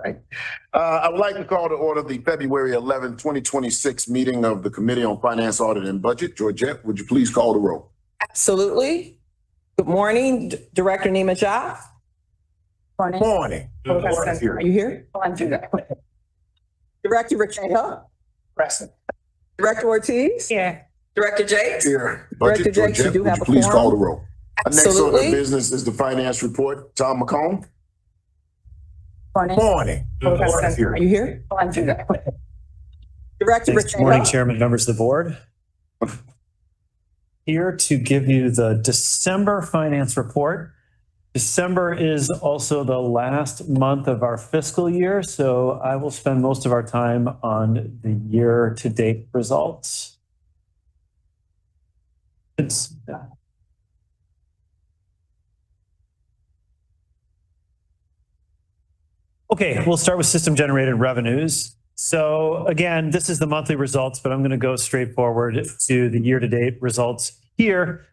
Right. I would like to call to order the February 11, 2026 meeting of the Committee on Finance, Audit, and Budget. Georgette, would you please call the roll? Absolutely. Good morning, Director Nima Jha. Morning. Morning. Are you here? Director Rachel. Present. Director Ortiz. Here. Director Jakes. Here. Director Budget, Jakes, you Georgette, do would have you a please quorum? call the roll? Next order of Absolutely. business is the finance report. Tom McComb. Morning. Morning. Are you here? Director Thanks. Rachel. Good morning, Chairman, members of the board. Here to give you the December finance report. December is also the last month of our fiscal year, so I will spend most of our time on the year-to-date results. Okay, we'll start with system-generated revenues. So again, this is the monthly results, but I'm going to go straight forward to the year-to-date results here.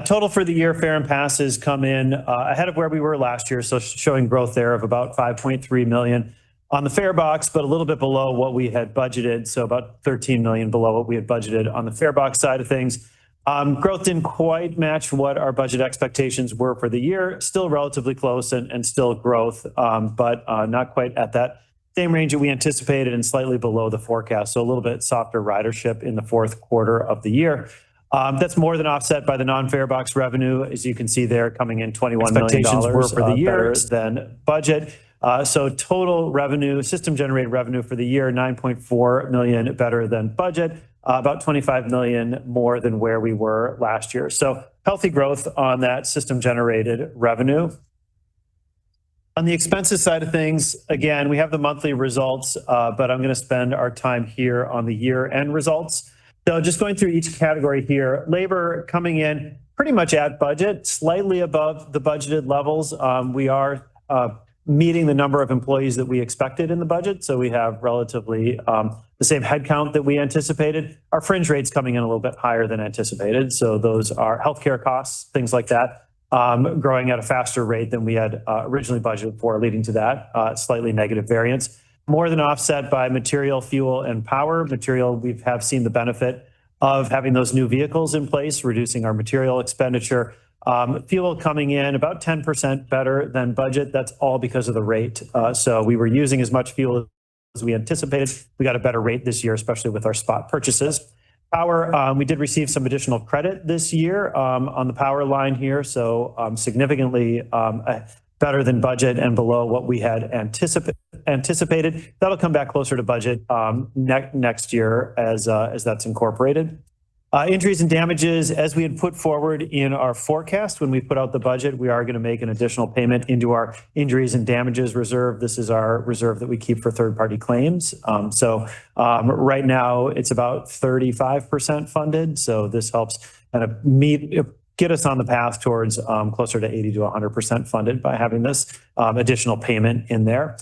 Total for the year fare and passes come in ahead of where we were last year, so showing growth there of about 5.3 million on the fare box, but a little bit below what we had budgeted, so about 13 million below what we had budgeted on the fare box side of things. Growth didn't quite match what our budget expectations were for the year, still relatively close and still growth, but not quite at that same range that we anticipated and slightly below the forecast, so a little bit softer ridership in the fourth quarter of the year. That's more than offset by the non-fare box revenue, as you can see there, coming in $21 million were for the year than budget. So total revenue, system-generated revenue for the year, 9.4 million better than budget, about 25 million more than where we were last year. So healthy growth on that system-generated revenue. On the expenses side of things, again, we have the monthly results, but I'm going to spend our time here on the year-end results. So just going through each category here, labor coming in pretty much at budget, slightly above the budgeted levels. We are meeting the number of employees that we expected in the budget. So we have relatively the same headcount that we anticipated. Our fringe rates coming in a little bit higher than anticipated. So those are healthcare costs, things like that, growing at a faster rate than we had originally budgeted for, leading to that slightly negative variance. More than offset by material, fuel, and power. Material, we have seen the benefit of having those new vehicles in place, reducing our material expenditure. Fuel coming in about 10% better than budget. That's all because of the rate. So we were using as much fuel as we anticipated. We got a better rate this year, especially with our spot purchases. Power, we did receive some additional credit this year on the power line here. So significantly better than budget and below what we had anticipated. That'll come back closer to budget next year as that's incorporated. Injuries and damages, as we had put forward in our forecast when we put out the budget, we are going to make an additional payment into our injuries and damages reserve. This is our reserve that we keep for third-party claims. So right now it's about 35% funded. So this helps kind of get us on the path towards closer to 80 to 100% funded by having this additional payment in there.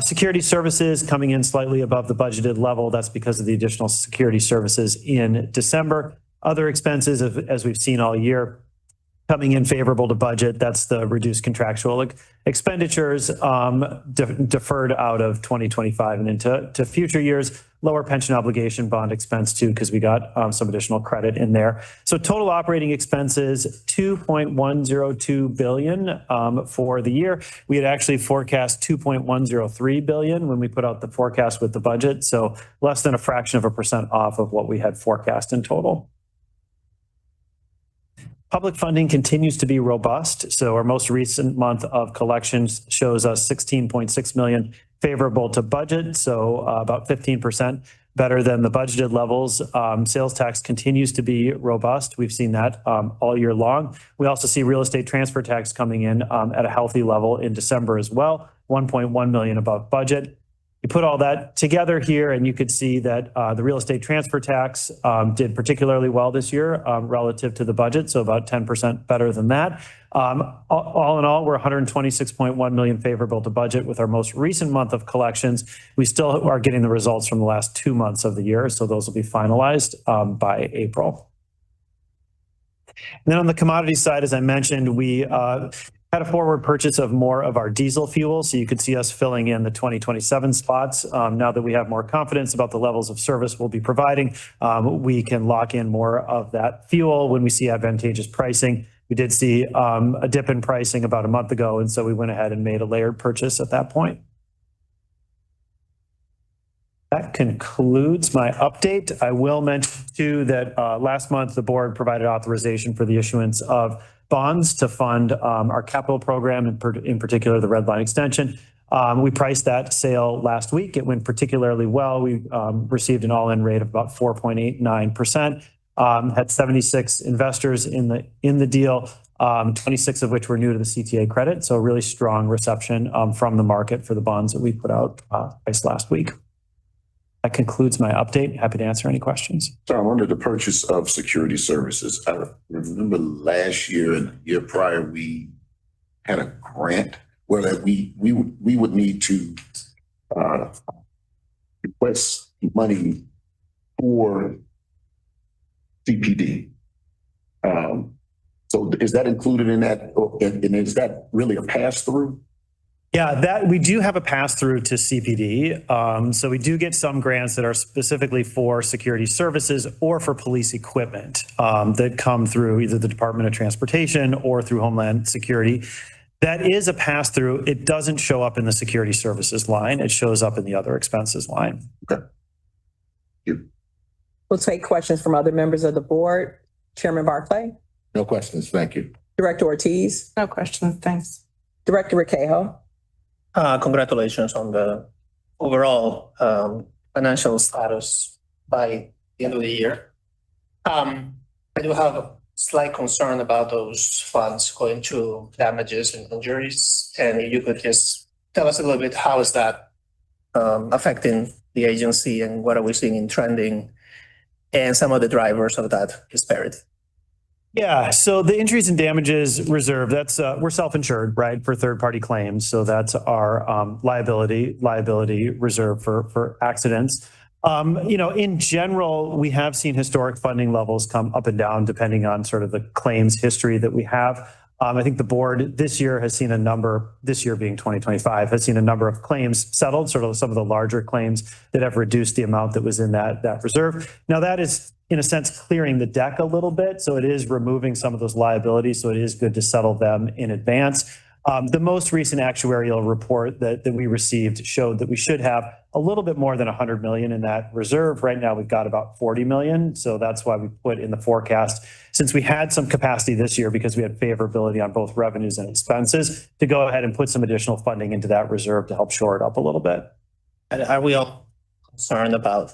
Security services coming in slightly above the budgeted level. That's because of the additional security services in December. Other expenses, as we've seen all year, coming in favorable to budget. That's the reduced contractual expenditures deferred out of 2025 and into future years. Lower pension obligation bond expense too, because we got some additional credit in there. So total operating expenses, 2.102 billion for the year. We had actually forecast 2.103 billion when we put out the forecast with the budget. So less than a fraction of a percent off of what we had forecast in total. Public funding continues to be robust. So our most recent month of collections shows us 16.6 million favorable to budget. So about 15% better than the budgeted levels. Sales tax continues to be robust. We've seen that all year long. We also see real estate transfer tax coming in at a healthy level in December as well, 1.1 million above budget. You put all that together here and you could see that the real estate transfer tax did particularly well this year relative to the budget, so about 10% better than that. All in all, we're 126.1 million favorable to budget with our most recent month of collections. We still are getting the results from the last 2 months of the year, so those will be finalized by April. And then on the commodity side, as I mentioned, we had a forward purchase of more of our diesel fuel. So you could see us filling in the 2027 spots. Now that we have more confidence about the levels of service we'll be providing, we can lock in more of that fuel when we see advantageous pricing. We did see a dip in pricing about a month ago, and so we went ahead and made a layered purchase at that point. That concludes my update. I will mention too that last month the board provided authorization for the issuance of bonds to fund our capital program, in particular the Red Line extension. We priced that sale last week. It went particularly well. We received an all-in rate of about 4.89%. Had 76 investors in the deal, 26 of which were new to the CTA credit. So a really strong reception from the market for the bonds that we put out priced last week. That concludes my update. Happy to answer any questions. Tom, under the purchase of security services, I remember last year and the year prior, we had a grant where that we would need to request money for CPD. So is that included in that? And is that really a pass-through? Yeah, that we do have a pass through to CPD. So we do get some grants that are specifically for security services or for police equipment that come through either the Department of Transportation or through Homeland Security. That is a pass through. It doesn't show up in the security services line. It shows up in the other expenses line. Okay. We'll take questions from other members of the board. Chairman Barclay, No questions. Thank you. Director Ortiz, No questions, thanks. Director Requejo. Congratulations on the overall financial status by the end of the year. I do have a slight concern about those funds going to damages and injuries. And if you could just tell us a little bit, how is that affecting the agency and what are we seeing in trending and some of the drivers of that disparity? Yeah, so the injuries and damages reserve, that's we're self-insured, right, for third-party claims. So that's our liability reserve for accidents. In general, we have seen historic funding levels come up and down depending on sort of the claims history that we have. I think the board this year has seen this year being 2025, has seen a number of claims settled, sort of some of the larger claims that have reduced the amount that was in that reserve. Now that is, in a sense, clearing the deck a little bit. So it is removing some of those liabilities. So it is good to settle them in advance. The most recent actuarial report that we received showed that we should have a little bit more than 100 million in that reserve. Right now, we've got about 40 million. So that's why we put in the forecast, since we had some capacity this year because we had favorability on both revenues and expenses, to go ahead and put some additional funding into that reserve to help shore it up a little bit. And are we all concerned about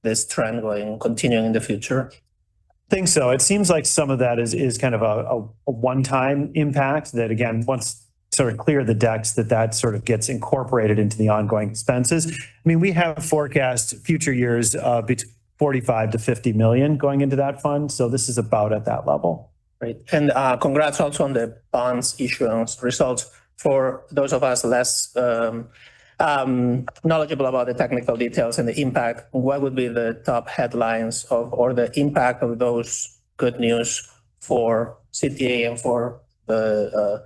this trend continuing in the future? I think so. It seems like some of that is kind of a one-time impact that, again, once sort of clear the decks, that sort of gets incorporated into the ongoing expenses. I mean, we have forecast future years between 45 to 50 million going into that fund. So this is about at that level. Great. And congrats also on the bonds issuance results. For those of us less knowledgeable about the technical details and the impact, what would be the top headlines or the impact of those good news for CTA and for the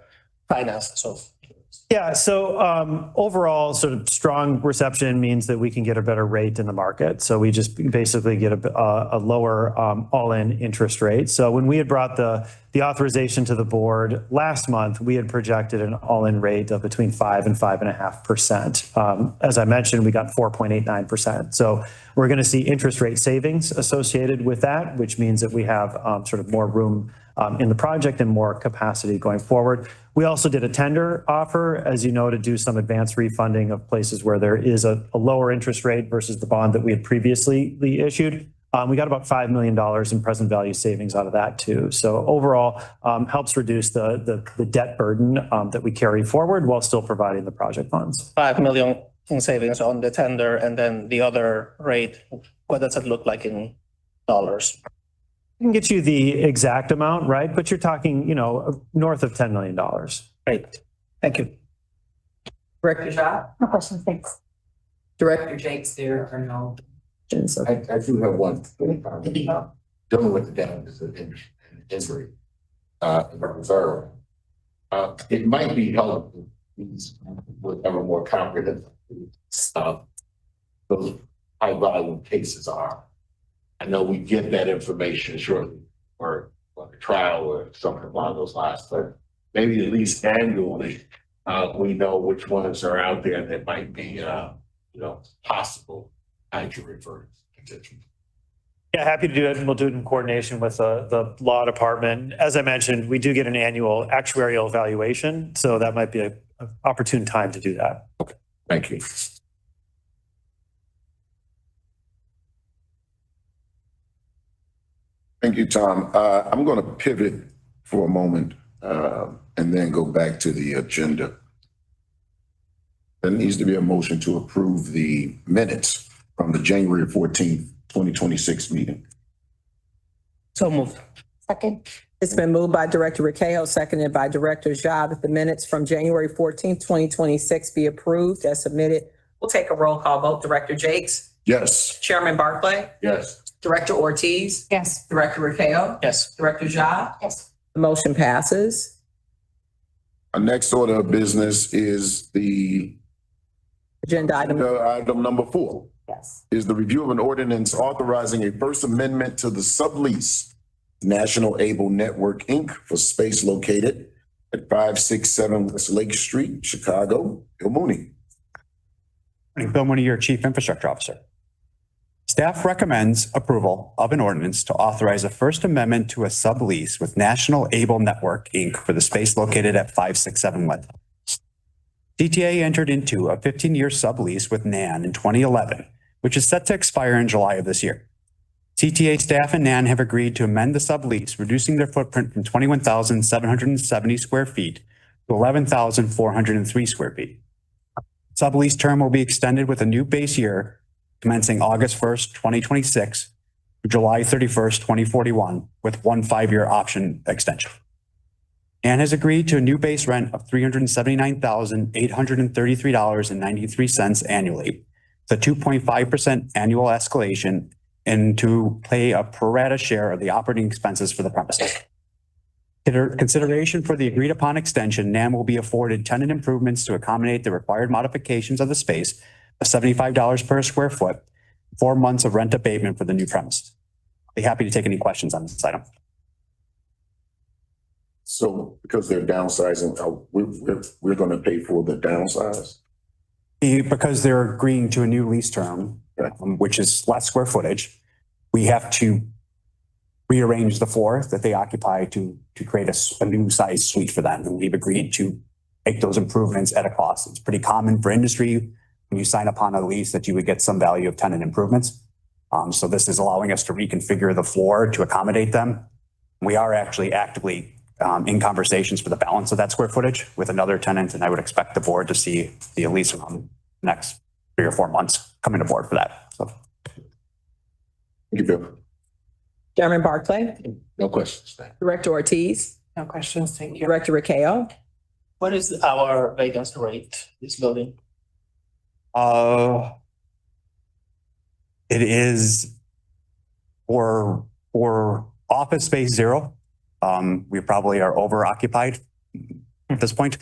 finances of? Yeah, so overall, sort of strong reception means that we can get a better rate in the market. So we just basically get a lower all-in interest rate. So when we had brought the authorization to the board last month, we had projected an all-in rate of between 5 and 5.5%. As I mentioned, we got 4.89%. So we're going to see interest rate savings associated with that, which means that we have sort of more room in the project and more capacity going forward. We also did a tender offer, as you know, to do some advanced refunding of places where there is a lower interest rate versus the bond that we had previously issued. We got about $5 million in present value savings out of that too. So overall, helps reduce the debt burden that we carry forward while still providing the project funds. 5 million in savings on the tender, and then the other rate, what does it look like in dollars? I can get you the exact amount, right? But you're talking, north of $10 million. Great. Thank you. Director Shaw, No questions, thanks. Director Jakes, there are no questions. I do have one. Dealing with the damages and injury in the reserve. It might be helpful with a more comprehensive, those high volume cases are. I know we get that information shortly or a trial or something along those lines, but maybe at least annually, we know which ones are out there that might be, possible to refer potentially. Yeah, happy to do it. And we'll do it in coordination with the law department. As I mentioned, we do get an annual actuarial evaluation. So that might be an opportune time to do that. Thank you. Thank you, Tom. I'm going to pivot for a moment and then go back to the agenda. There needs to be a motion to approve the minutes from the January 14th, 2026 meeting. So moved. Second. It's been moved by Director Ricao, seconded by Director Ja, that the minutes from January 14th, 2026 be approved as submitted. We'll take a roll call vote. Director Jakes, Yes. Chairman Barclay, Yes. Director Ortiz, Yes. Director Ricao, Yes. Director Ja. Yes. The motion passes. Our next order of business is the Agenda item. item number 4. Yes. Is the review of an ordinance authorizing a first amendment to the sublease National Able Network, Inc. for space located at 567 West Lake Street, Chicago. Bill Mooney. Bill Mooney, your Chief Infrastructure Officer. Staff recommends approval of an ordinance to authorize a First Amendment to a sublease with National Able Network, Inc. for the space located at 567 West. CTA entered into a 15-year sublease with NAN in 2011, which is set to expire in July of this year. CTA staff and NAN have agreed to amend the sublease, reducing their footprint from 21,770 square feet to 11,403 square feet. Sublease term will be extended with a new base year commencing August 1st, 2026 to July 31st, 2041, with one 5-year option extension. NAN has agreed to a new base rent of $379,833.93 annually, the 2.5% annual escalation, and to pay a pro rata share of the operating expenses for the premises. Consideration for the agreed upon extension, NAM will be afforded tenant improvements to accommodate the required modifications of the space of $75 per square foot, 4 months of rent abatement for the new premises. I'll be happy to take any questions on this item. So because they're downsizing, we're going to pay for the downsize? Because they're agreeing to a new lease term, which is less square footage, we have to rearrange the floor that they occupy to create a new size suite for them. And we've agreed to make those improvements at a cost. It's pretty common for industry when you sign upon a lease that you would get some value of tenant improvements. So this is allowing us to reconfigure the floor to accommodate them. We are actually actively in conversations for the balance of that square footage with another tenant, and I would expect the board to see the lease around the next 3 or 4 months coming aboard for that. So. Thank you, Bill. Chairman Barclay, No questions. Thank you. Director Ortiz, No questions. Thank you. Director Ricao. What is our vacancy rate, this building? It is for office space 0. We probably are over occupied at this point.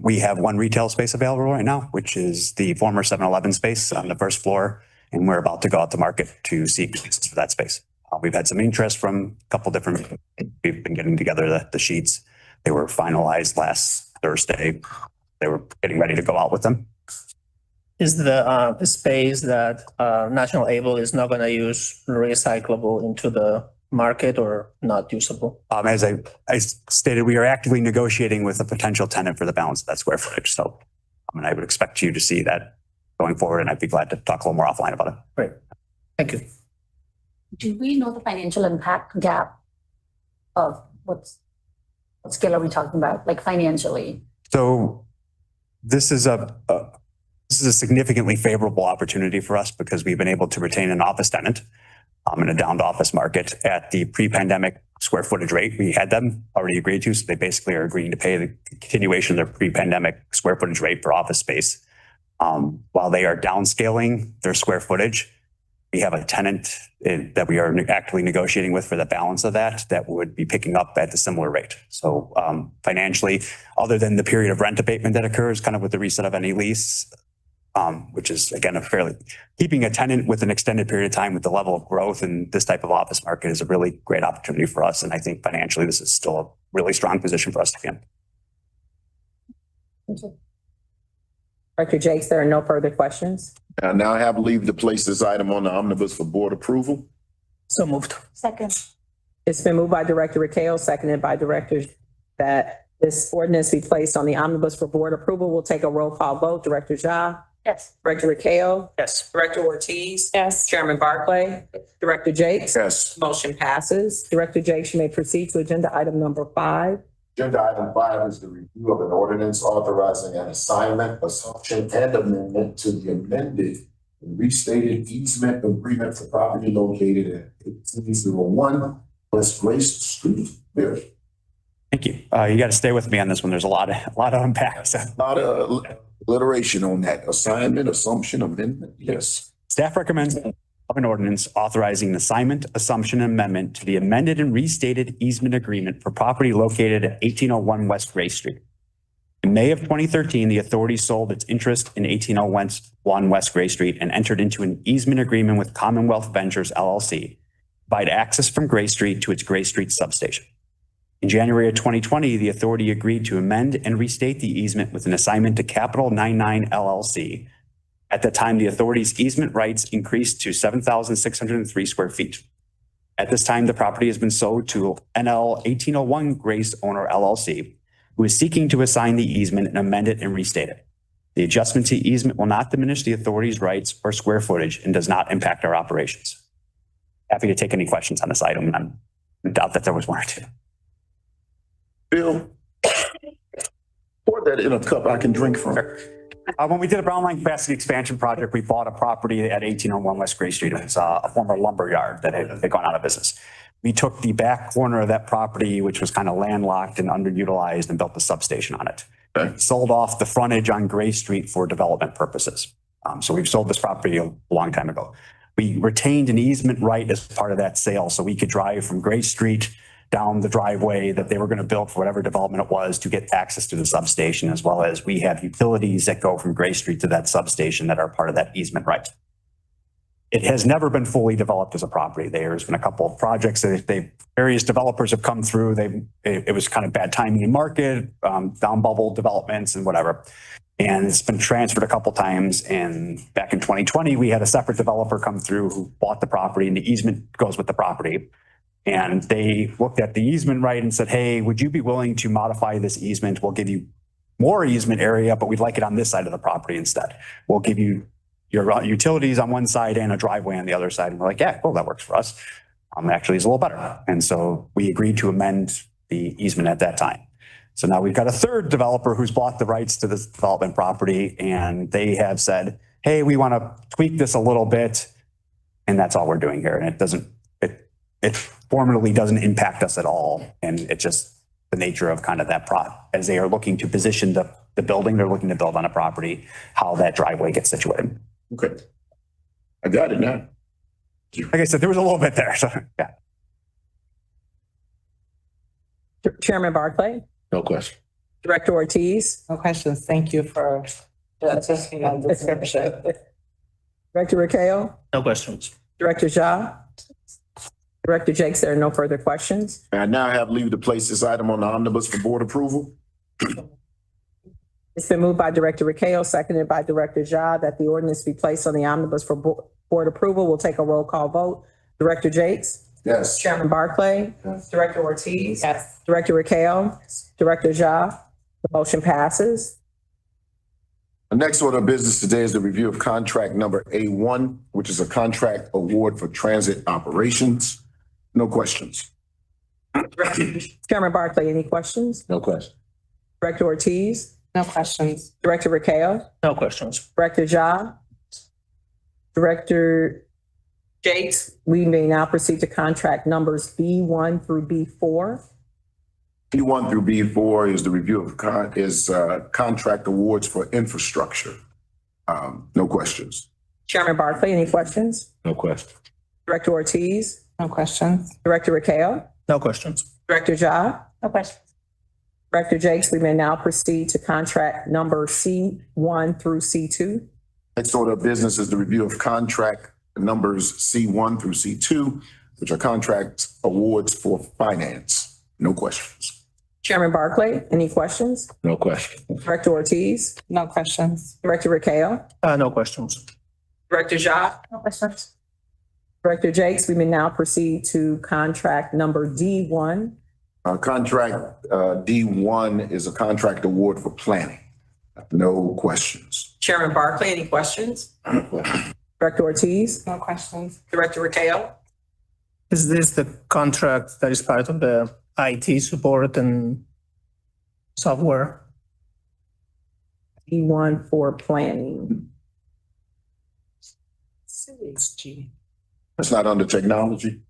We have 1 retail space available right now, which is the former 7-Eleven space on the first floor. And we're about to go out to market to seek leases for that space. We've had some interest from a couple different, we've been getting together the sheets. They were finalized last Thursday. They were getting ready to go out with them. Is the space that National Able is not going to use recyclable into the market or not usable? As I stated, we are actively negotiating with a potential tenant for the balance of that square footage. So I would expect you to see that going forward, and I'd be glad to talk a little more offline about it. Great. Thank you. Do we know the financial impact gap of what scale are we talking about, like financially? So this is a significantly favorable opportunity for us because we've been able to retain an office tenant in a downed office market at the pre-pandemic square footage rate. We had them already agreed to, so they basically are agreeing to pay the continuation of their pre-pandemic square footage rate for office space. While they are downscaling their square footage, we have a tenant that we are actively negotiating with for the balance of that would be picking up at the similar rate. So financially, other than the period of rent abatement that occurs kind of with the reset of any lease, which is again, keeping a tenant with an extended period of time with the level of growth in this type of office market is a really great opportunity for us. And I think financially, this is still a really strong position for us to be in. Thank you. Director Jakes, there are no further questions. I now have leave to place this item on the omnibus for board approval. So moved. Second. It's been moved by Director Rakeo, seconded by Director that this ordinance be placed on the omnibus for board approval. We'll take a roll call vote. Director Ja, Yes. Director Rakeo, Yes. Director Ortiz, Yes. Chairman Barclay, Director Jakes. Yes. Motion passes. Director Jakes, you may proceed to agenda item number 5. Agenda item 5 is the review of an ordinance authorizing an assignment, assumption, and amendment to the amended and restated easement agreement for property located at 1801 West Grace Street. There's Thank you. You got to stay with me on this one. There's a lot of unpack. So. a lot of alliteration on that. Assignment, assumption, amendment. Yes. Staff recommends of an ordinance authorizing an assignment, assumption, and amendment to the amended and restated easement agreement for property located at 1801 West Gray Street. In May of 2013, the authority sold its interest in 1801 West Gray Street and entered into an easement agreement with Commonwealth Ventures LLC to provide access from Gray Street to its Gray Street substation. In January of 2020, the authority agreed to amend and restate the easement with an assignment to Capital 99 LLC. At that time, the authority's easement rights increased to 7,603 square feet. At this time, the property has been sold to NL 1801 Grace Owner LLC, who is seeking to assign the easement and amend it and restate it. The adjustment to easement will not diminish the authority's rights or square footage and does not impact our operations. Happy to take any questions on this item. I doubt that there was one or two. Bill, pour that in a cup I can drink from. When we did a Brown Line capacity expansion project, we bought a property at 1801 West Gray Street. It was a former lumber yard that had gone out of business. We took the back corner of that property, which was kind of landlocked and underutilized, and built the substation on it. Okay. Sold off the frontage on Gray Street for development purposes. So we've sold this property a long time ago. We retained an easement right as part of that sale, so we could drive from Gray Street down the driveway that they were going to build for whatever development it was to get access to the substation, as well as we have utilities that go from Gray Street to that substation that are part of that easement right. It has never been fully developed as a property. There's been a couple of projects that various developers have come through. It was kind of bad timing in market, down bubble developments and whatever. And it's been transferred a couple times. And back in 2020, we had a separate developer come through who bought the property, and the easement goes with the property. And they looked at the easement right and said, hey, would you be willing to modify this easement? We'll give you more easement area, but we'd like it on this side of the property instead. We'll give you your utilities on one side and a driveway on the other side. And we're like, yeah, cool, that works for us. Actually, it's a little better. And so we agreed to amend the easement at that time. So now we've got a third developer who's bought the rights to this development property, and they have said, hey, we want to tweak this a little bit. And that's all we're doing here. And it formally doesn't impact us at all. And it's just the nature of kind of that as they are looking to position the building, they're looking to build on a property, how that driveway gets situated. Okay. I got it now. Like I said, there was a little bit there. So yeah. Chairman Barclay, No question. Director Ortiz. No questions. Thank you for the description. Director Rakeo, No questions. Director Ja, Director Jakes, there are no further questions. I now have leave to place this item on the omnibus for board approval. It's been moved by Director Rakeo, seconded by Director Ja, that the ordinance be placed on the omnibus for board approval. We'll take a roll call vote. Director Jakes, Yes. Chairman Barclay, Director Ortiz, Yes. Director Rakeo, Director Ja. The motion passes. The next order of business today is the review of contract number A1, which is a contract award for transit operations. No questions. Chairman Barclay, any questions? No question. Director Ortiz, No questions. Director Rakeo, No questions. Director Ja, Director Jakes, we may now proceed to contract numbers B1 through B4. B1 through B4 is the review of contract awards for infrastructure. No questions. Chairman Barclay, any questions? No question. Director Ortiz, No questions. Director Rakeo, No questions. Director Ja, No question. Director Jakes, we may now proceed to contract number C1 through C2. Next order of business is the review of contract numbers C1 through C2, which are contract awards for finance. No questions. Chairman Barclay, any questions? No question. Director Ortiz, No questions. Director Rakeo, No questions. Director Ja, No questions. Director Jakes, we may now proceed to contract number D1. Contract D1 is a contract award for planning. No questions. Chairman Barclay, any questions? Director Ortiz, No questions. Director Rakeo, Is this the contract that is part of the IT support and software? D1 for planning. It's not under technology.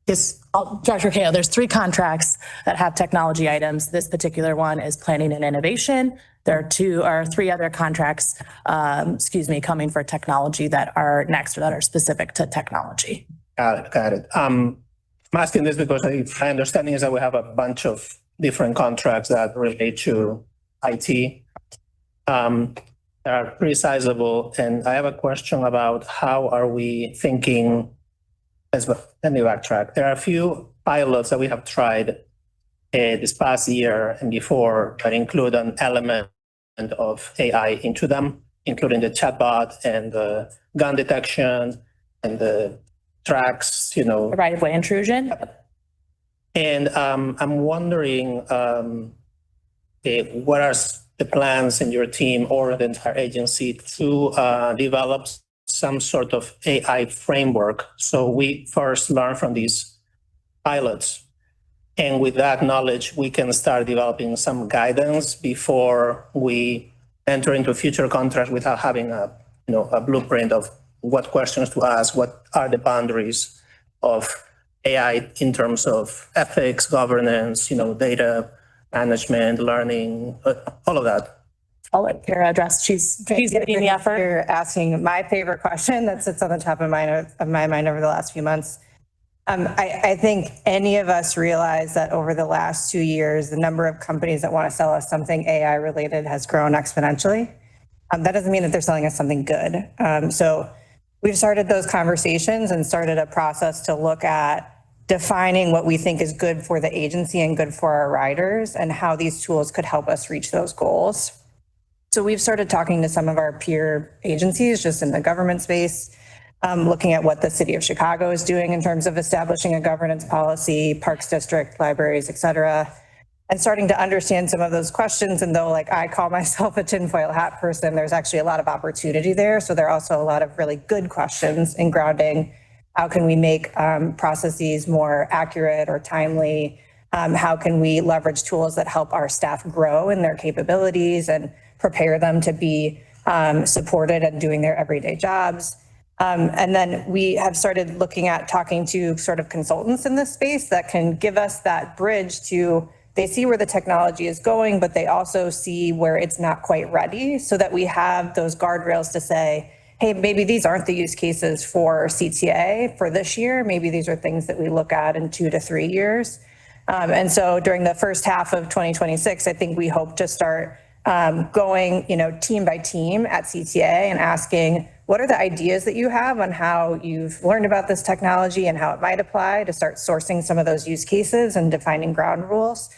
Yes, Dr. Kao, there's 3 contracts that have technology items. This particular one is planning and innovation. There are 3 other contracts, coming for technology that are next or that are specific to technology. Got it. I'm asking this because my understanding is that we have a bunch of different contracts that relate to IT. They are pretty sizable, and I have a question about how are we thinking as well. Let me backtrack. There are a few pilots that we have tried this past year and before that include an element of AI into them, including the chatbot and the gun detection and the tracks, Right-of-way intrusion. And I'm wondering, what are the plans in your team or the entire agency to develop some sort of AI framework? So we first learn from these pilots. And with that knowledge, we can start developing some guidance before we enter into future contracts without having a blueprint of what questions to ask, what are the boundaries of AI in terms of ethics, governance, data management, learning, all of that. I'll let Kara address. She's leading the effort. You're asking my favorite question that sits on the top of my mind over the last few months. I think any of us realize that over the last 2 years, the number of companies that want to sell us something AI related has grown exponentially. That doesn't mean that they're selling us something good. So we've started those conversations and started a process to look at defining what we think is good for the agency and good for our riders and how these tools could help us reach those goals. So we've started talking to some of our peer agencies just in the government space, looking at what the city of Chicago is doing in terms of establishing a governance policy, Parks District, libraries, et cetera, and starting to understand some of those questions. And though I call myself a tinfoil hat person, there's actually a lot of opportunity there. So there are also a lot of really good questions in grounding. How can we make processes more accurate or timely? How can we leverage tools that help our staff grow in their capabilities and prepare them to be supported and doing their everyday jobs? And then we have started looking at talking to sort of consultants in this space that can give us that bridge to, they see where the technology is going, but they also see where it's not quite ready, so that we have those guardrails to say, hey, maybe these aren't the use cases for CTA for this year. Maybe these are things that we look at in 2 to 3 years. And so during the first half of 2026, I think we hope to start going, team by team at CTA and asking, what are the ideas that you have on how you've learned about this technology and how it might apply, to start sourcing some of those use cases and defining ground rules.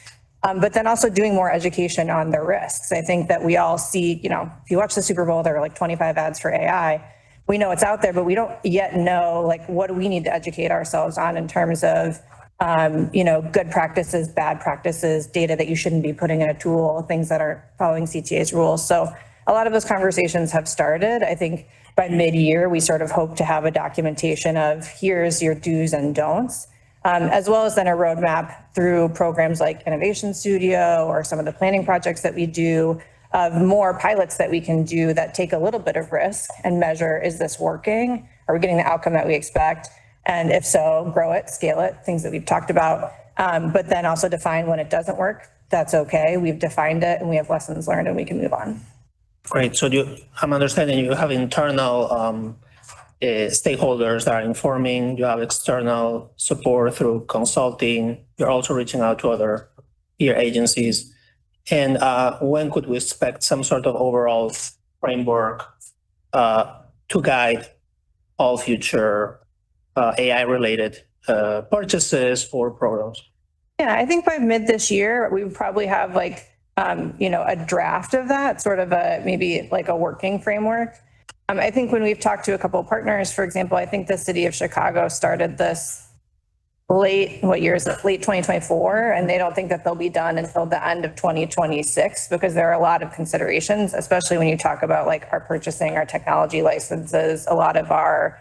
But then also doing more education on the risks. I think that we all see, if you watch the Super Bowl, there are 25 ads for AI. We know it's out there, but we don't yet know, what do we need to educate ourselves on in terms of, good practices, bad practices, data that you shouldn't be putting in a tool, things that aren't following CTA's rules. So a lot of those conversations have started. I think by mid-year, we sort of hope to have a documentation of here's your do's and don'ts. As well as then a roadmap through programs like Innovation Studio or some of the planning projects that we do, of more pilots that we can do that take a little bit of risk and measure, is this working? Are we getting the outcome that we expect? And if so, grow it, scale it, things that we've talked about. But then also define when it doesn't work. That's okay. We've defined it and we have lessons learned and we can move on. Great. So I'm understanding you have internal stakeholders that are informing, you have external support through consulting. You're also reaching out to other peer agencies. And when could we expect some sort of overall framework to guide all future AI-related purchases or programs? Yeah, I think by mid this year, we would probably have like, a draft of that, sort of maybe like a working framework. I think when we've talked to a couple of partners, for example, I think the city of Chicago started this late 2024, and they don't think that they'll be done until the end of 2026 because there are a lot of considerations, especially when you talk about like our purchasing, our technology licenses, a lot of our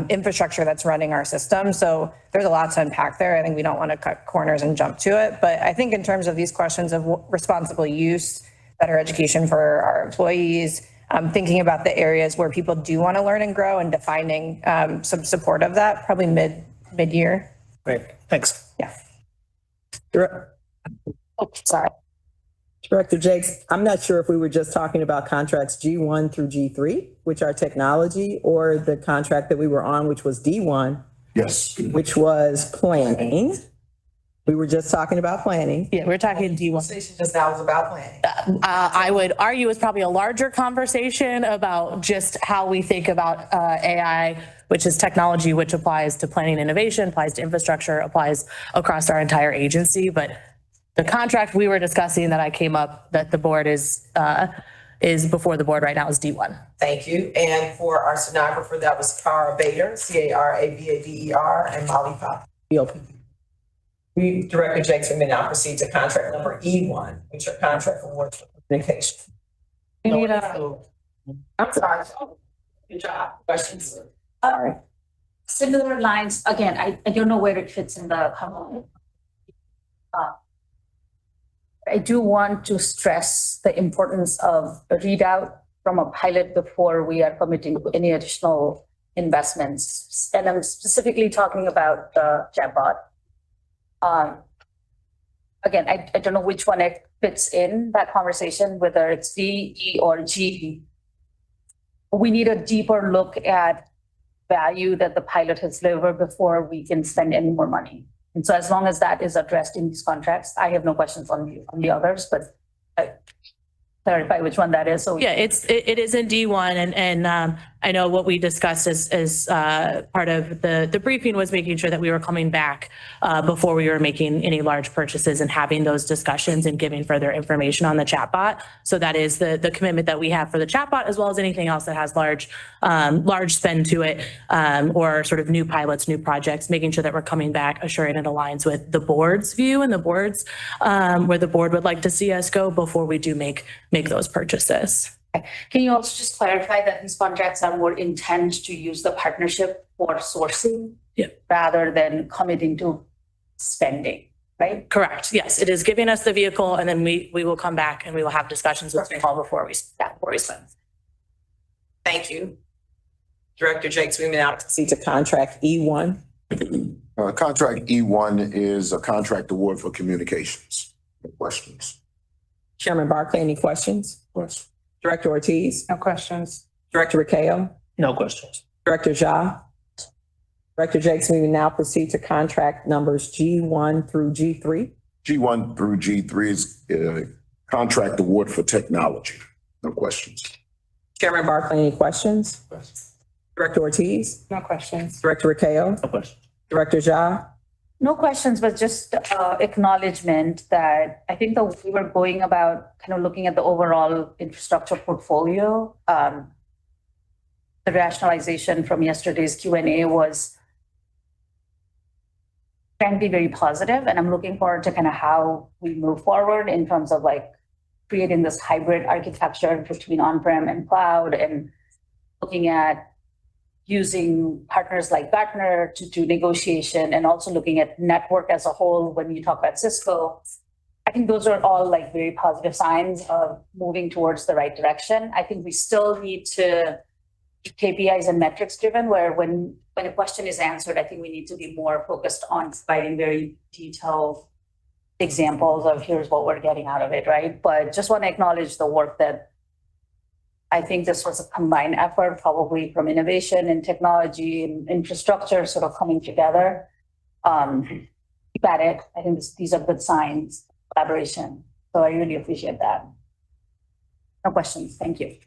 infrastructure that's running our system. So there's a lot to unpack there. I think we don't want to cut corners and jump to it. But I think in terms of these questions of responsible use, better education for our employees, thinking about the areas where people do want to learn and grow and defining some support of that, probably mid-year. Great, thanks. Yeah. Oh, sorry. Director Jakes, I'm not sure if we were just talking about contracts G1 through G3, which are technology, or the contract that we were on, which was D1, Yes. which was planning. We were just talking about planning. Yeah, we're talking D1. Conversation just now was about planning. I would argue it's probably a larger conversation about just how we think about AI, which is technology, which applies to planning innovation, applies to infrastructure, applies across our entire agency. But the contract we were discussing that I came up that the board is before the board right now is D1. Thank you. And for our stenographer, that was Cara Bader, Carabader, and Molly Pop. Director Jakes, we may now proceed to contract number E1, which are contract awards for communication. You need a I'm sorry. Good job. Questions? similar lines, again, I don't know where it fits in the I do want to stress the importance of a readout from a pilot before we are committing to any additional investments. And I'm specifically talking about the chatbot. Again, I don't know which one it fits in that conversation, whether it's D, E, or G. We need a deeper look at value that the pilot has delivered before we can spend any more money. And so as long as that is addressed in these contracts, I have no questions on the others, but clarify which one that is. So Yeah, it is in D1, and I know what we discussed as part of the briefing was making sure that we were coming back before we were making any large purchases and having those discussions and giving further information on the chatbot. So that is the commitment that we have for the chatbot, as well as anything else that has large spend to it, or sort of new pilots, new projects, making sure that we're coming back, assuring it aligns with the board's view and the board's where the board would like to see us go before we do make those purchases. can you also just clarify that these contracts are more intent to use the partnership for sourcing? Yeah. Rather than committing to spending, right? Correct. Yes, it is giving us the vehicle, and then we will come back and we will have discussions with Paul before we spend. Thank you. Director Jakes, we may now proceed to contract E1. Contract E1 is a contract award for communications. Questions? Chairman Barclay, any questions? Questions? Director Ortiz? No questions. Director Rakeo? No questions. Director Ja? Director Jakes, we will now proceed to contract numbers G1 through G3. G1 through G3 is contract award for technology. No questions. Chairman Barclay, any questions? Director Ortiz? No questions. Director Rakeo? No questions. Director Ja? No questions, but just acknowledgement that I think that we were going about kind of looking at the overall infrastructure portfolio. The rationalization from yesterday's Q&A was frankly very positive, and I'm looking forward to kind of how we move forward in terms of like creating this hybrid architecture between on-prem and cloud, and looking at using partners like Gartner to do negotiation, and also looking at network as a whole when you talk about Cisco. I think those are all like very positive signs of moving towards the right direction. I think we still need to be KPIs and metrics driven, where when a question is answered, I think we need to be more focused on providing very detailed examples of here's what we're getting out of it, right? But just want to acknowledge the work that I think this was a combined effort, probably from innovation and technology and infrastructure sort of coming together. Keep at it. I think these are good signs, collaboration. So I really appreciate that. No questions. Thank you.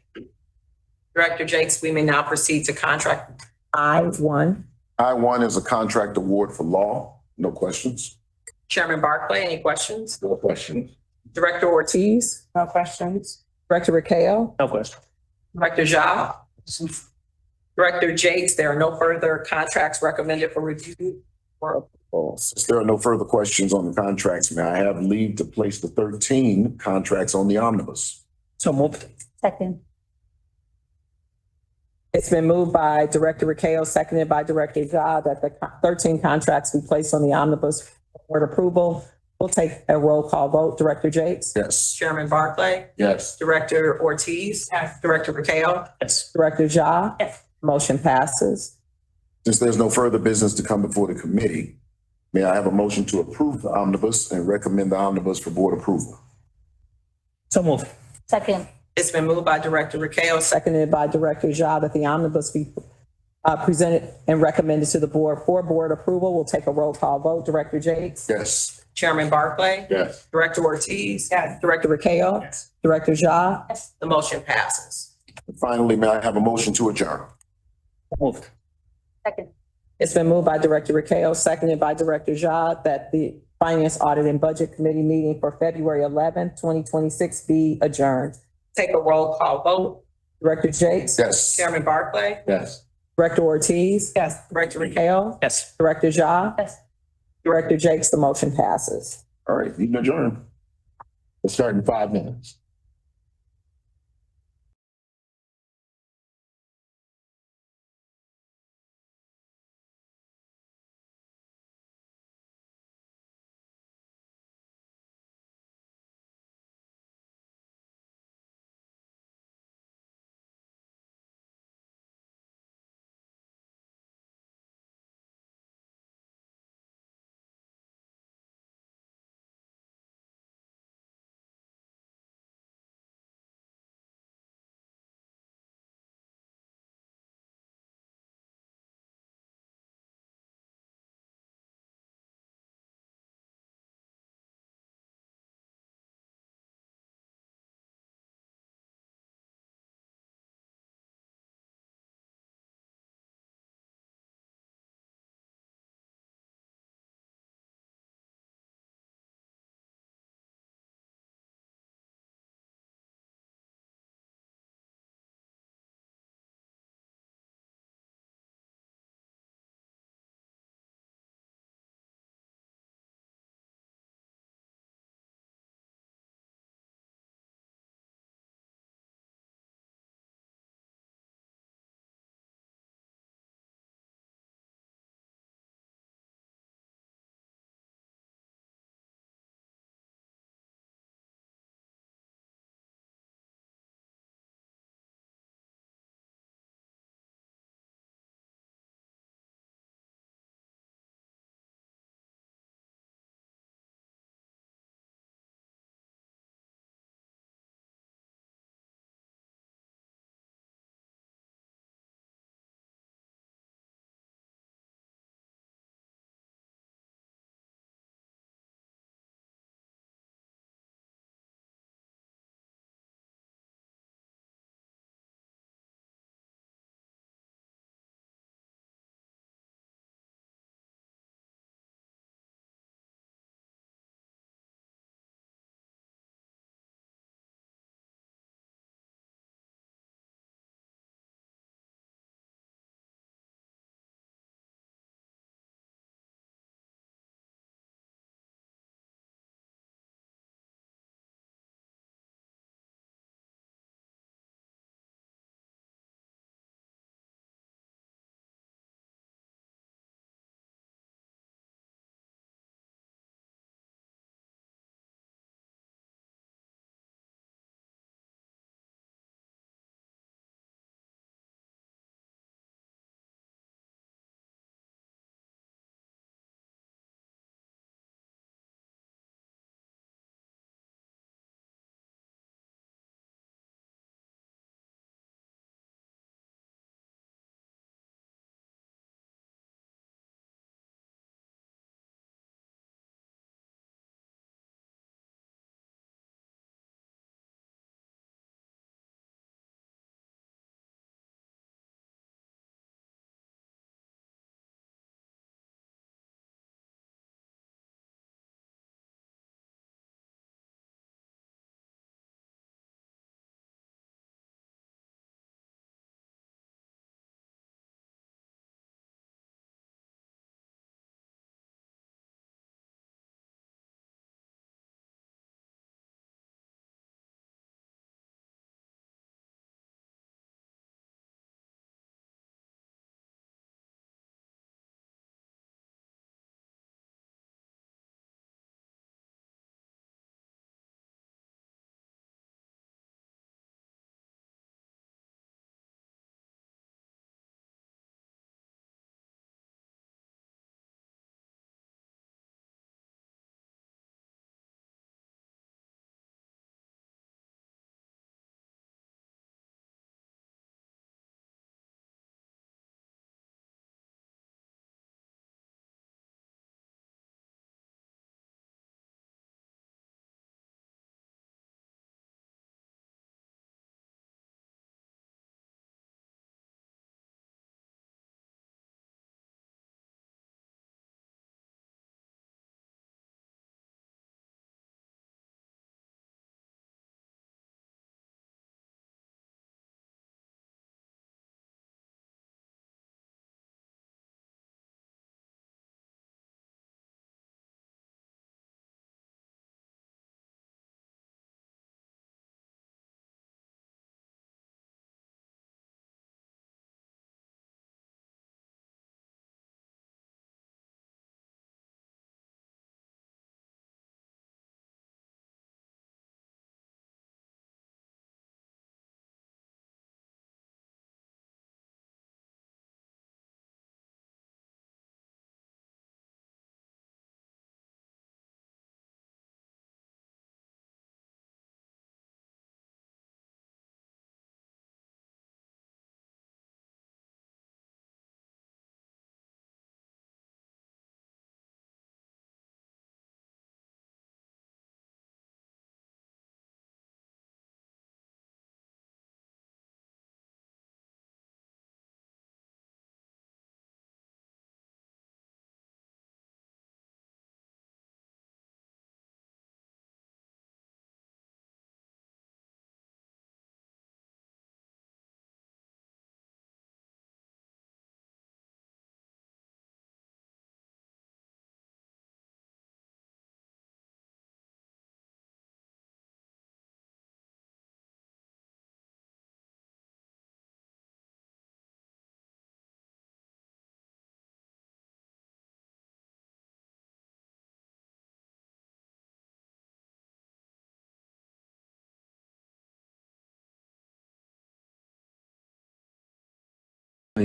Director Jakes, we may now proceed to contract I-1. I-1 is a contract award for law. No questions. Chairman Barclay, any questions? No question. Director Ortiz? No questions. Director Ricao? No question. Director Ja? Director Jakes, there are no further contracts recommended for review or approval. Since there are no further questions on the contracts, may I have leave to place the 13 contracts on the omnibus? So moved. Second. It's been moved by Director Ricao, seconded by Director Ja, that the 13 contracts be placed on the omnibus for board approval. We'll take a roll call vote. Director Jakes? Yes. Chairman Barclay? Yes. Director Ortiz? Yes. Director Ricao? Yes. Director Ja? Yes. Motion passes. Since there's no further business to come before the committee, may I have a motion to approve the omnibus and recommend the omnibus for board approval? So moved. Second. It's been moved by Director Ricao, seconded by Director Ja, that the omnibus be presented and recommended to the board for board approval. We'll take a roll call vote. Director Jakes? Yes. Chairman Barclay? Yes. Director Ortiz? Yes. Director Ricao? Yes. Director Ja? Yes. The motion passes. And finally, may I have a motion to adjourn? Moved. Second. It's been moved by Director Ricao, seconded by Director Ja, that the Finance Audit and Budget Committee meeting for February 11th, 2026 be adjourned. Take a roll call vote. Director Jakes? Yes. Chairman Barclay? Yes. Director Ortiz? Yes. Director Ricao? Yes. Director Ja? Yes. Director Jakes, the motion passes. All right, meeting adjourned. We'll start in 5 minutes.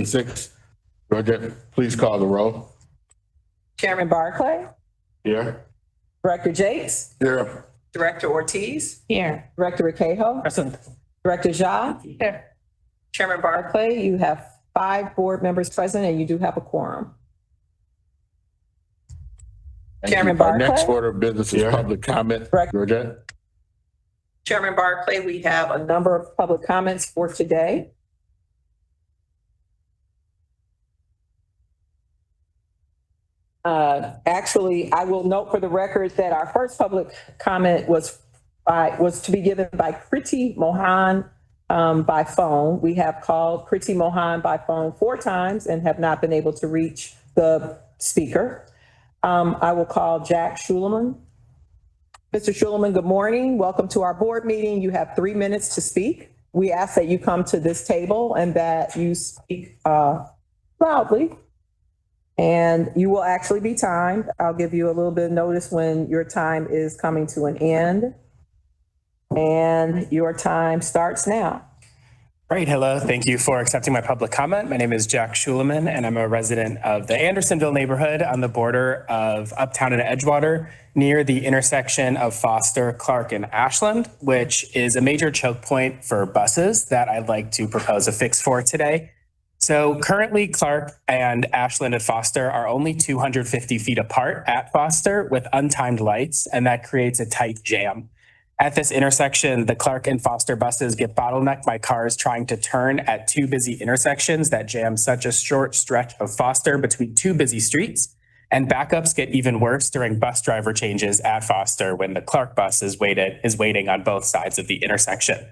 2026. Georgette, please call the roll. Chairman Barclay, Here. Director Jakes, Here. Director Ortiz, Here. Director Recajo, Present. Director Ja. Here. Chairman Barclay, you have 5 board members present and you do have a quorum. Thank you. Chairman Our next Barclay? order of business is public comment. Correct. Georgette? Chairman Barclay, we have a number of public comments for today. Actually, I will note for the record that our first public comment was to be given by Kriti Mohan by phone. We have called Kriti Mohan by phone 4 times and have not been able to reach the speaker. I will call Jack Schuleman. Mr. Schuleman, good morning. Welcome to our board meeting. You have 3 minutes to speak. We ask that you come to this table and that you speak loudly. And you will actually be timed. I'll give you a little bit of notice when your time is coming to an end. And your time starts now. Great. Hello. Thank you for accepting my public comment. My name is Jack Schuleman, and I'm a resident of the Andersonville neighborhood on the border of Uptown and Edgewater, near the intersection of Foster, Clark, and Ashland, which is a major choke point for buses that I'd like to propose a fix for today. So currently, Clark and Ashland and Foster are only 250 feet apart at Foster with untimed lights, and that creates a tight jam. At this intersection, the Clark and Foster buses get bottlenecked by cars trying to turn at 2 busy intersections that jam such a short stretch of Foster between 2 busy streets. And backups get even worse during bus driver changes at Foster when the Clark bus is waiting on both sides of the intersection.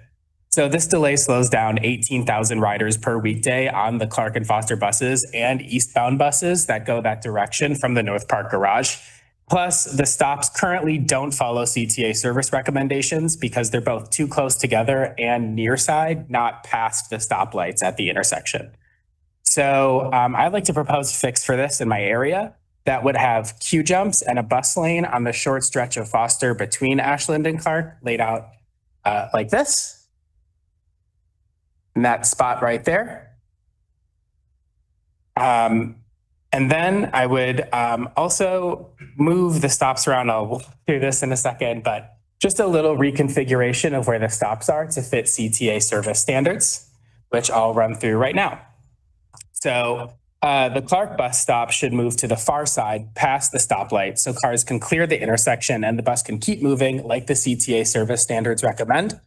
So this delay slows down 18,000 riders per weekday on the Clark and Foster buses and eastbound buses that go that direction from the North Park garage. Plus, the stops currently don't follow CTA service recommendations because they're both too close together and near side, not past the stoplights at the intersection. So I'd like to propose a fix for this in my area that would have queue jumps and a bus lane on the short stretch of Foster between Ashland and Clark laid out like this. In that spot right there. And then I would also move the stops around. I'll walk through this in a second, but just a little reconfiguration of where the stops are to fit CTA service standards, which I'll run through right now. So the Clark bus stop should move to the far side past the stoplight so cars can clear the intersection and the bus can keep moving like the CTA service standards recommend.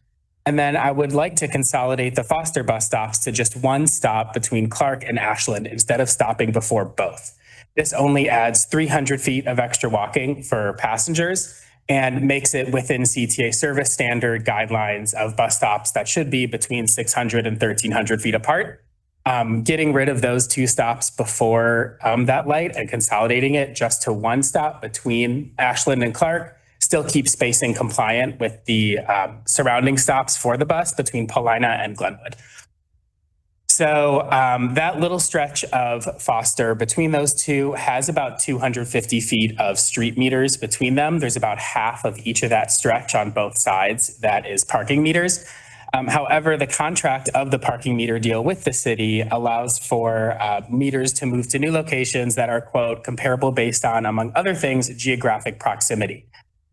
And then I would like to consolidate the Foster bus stops to just 1 stop between Clark and Ashland instead of stopping before both. This only adds 300 feet of extra walking for passengers and makes it within CTA service standard guidelines of bus stops that should be between 600 and 1,300 feet apart. Getting rid of those 2 stops before that light and consolidating it just to 1 stop between Ashland and Clark still keep spacing compliant with the surrounding stops for the bus between Paulina and Glenwood. So that little stretch of Foster between those 2 has about 250 feet of street meters between them. There's about half of each of that stretch on both sides that is parking meters. However, the contract of the parking meter deal with the city allows for meters to move to new locations that are, quote, comparable based on, among other things, geographic proximity.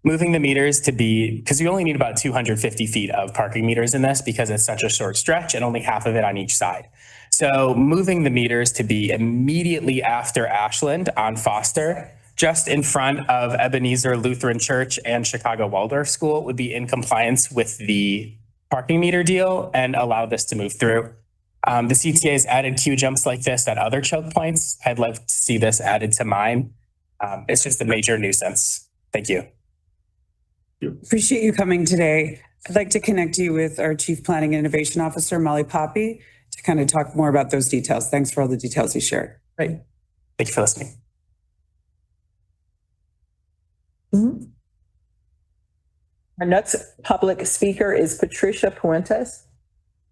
Moving the meters to be, because you only need about 250 feet of parking meters in this because it's such a short stretch and only half of it on each side. So moving the meters to be immediately after Ashland on Foster, just in front of Ebenezer Lutheran Church and Chicago Waldorf School would be in compliance with the parking meter deal and allow this to move through. The CTA has added queue jumps like this at other choke points. I'd like to see this added to mine. It's just a major nuisance. Thank you. Appreciate you coming today. I'd like to connect you with our Chief Planning and Innovation Officer, Molly Poppy, to kind of talk more about those details. Thanks for all the details you shared. Great. Thank you for listening. Our next public speaker is Patricia Puentes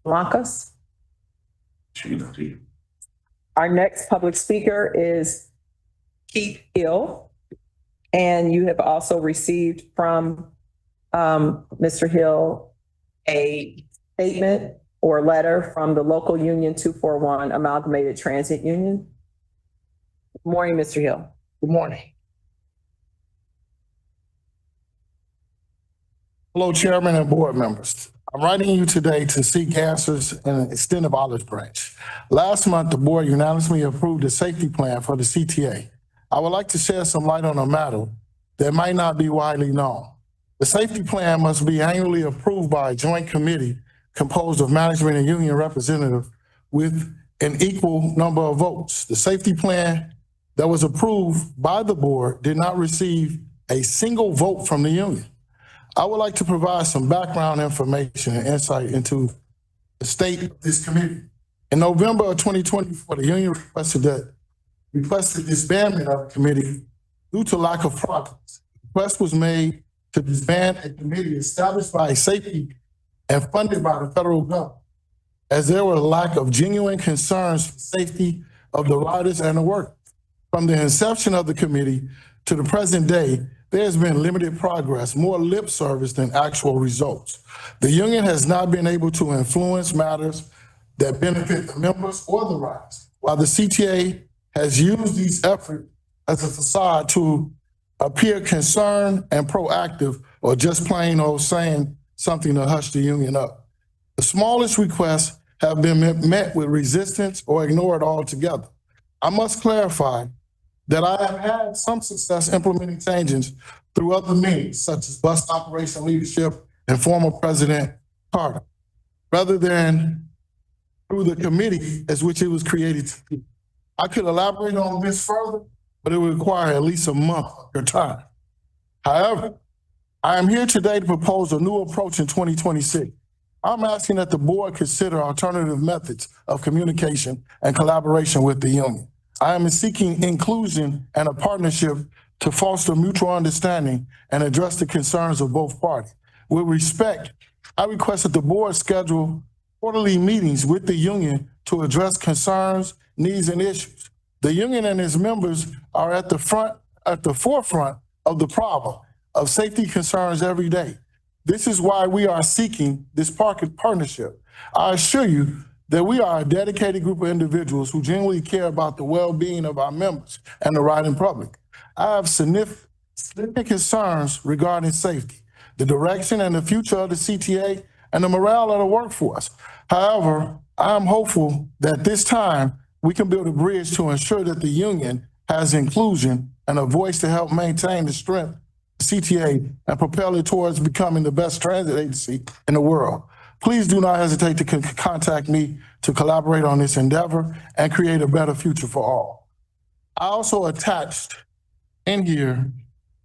Blancas. Our next public speaker is Keith Hill. And you have also received from Mr. Hill a statement or letter from the local union 241 Amalgamated Transit Union. Morning, Mr. Hill. Good morning. Hello, Chairman and board members. I'm writing you today to seek answers in an extended olive branch. Last month, the board unanimously approved a safety plan for the CTA. I would like to shed some light on a matter that might not be widely known. The safety plan must be annually approved by a joint committee composed of management and union representatives with an equal number of votes. The safety plan that was approved by the board did not receive a single vote from the union. I would like to provide some background information and insight into the state of this committee. In November of 2024, the union requested disbandment of the committee due to lack of progress. The request was made to disband a committee established by a safety and funded by the federal government, as there were a lack of genuine concerns for the safety of the riders and the workers. From the inception of the committee to the present day, there has been limited progress, more lip service than actual results. The union has not been able to influence matters that benefit the members or the riders, while the CTA has used these efforts as a facade to appear concerned and proactive, or just plain old saying something to hush the union up. The smallest requests have been met with resistance or ignored altogether. I must clarify that I have had some success implementing changes through other means, such as bus operation leadership and former President Carter, rather than through the committee as which it was created to be. I could elaborate on this further, but it would require at least a month of your time. However, I am here today to propose a new approach in 2026. I'm asking that the board consider alternative methods of communication and collaboration with the union. I am seeking inclusion and a partnership to foster mutual understanding and address the concerns of both parties. With respect, I request that the board schedule quarterly meetings with the union to address concerns, needs, and issues. The union and its members are at the forefront of the problem of safety concerns every day. This is why we are seeking this partnership. I assure you that we are a dedicated group of individuals who genuinely care about the well-being of our members and the riding public. I have significant concerns regarding safety, the direction and the future of the CTA, and the morale of the workforce. However, I am hopeful that this time we can build a bridge to ensure that the union has inclusion and a voice to help maintain the strength of the CTA and propel it towards becoming the best transit agency in the world. Please do not hesitate to contact me to collaborate on this endeavor and create a better future for all. I also attached in here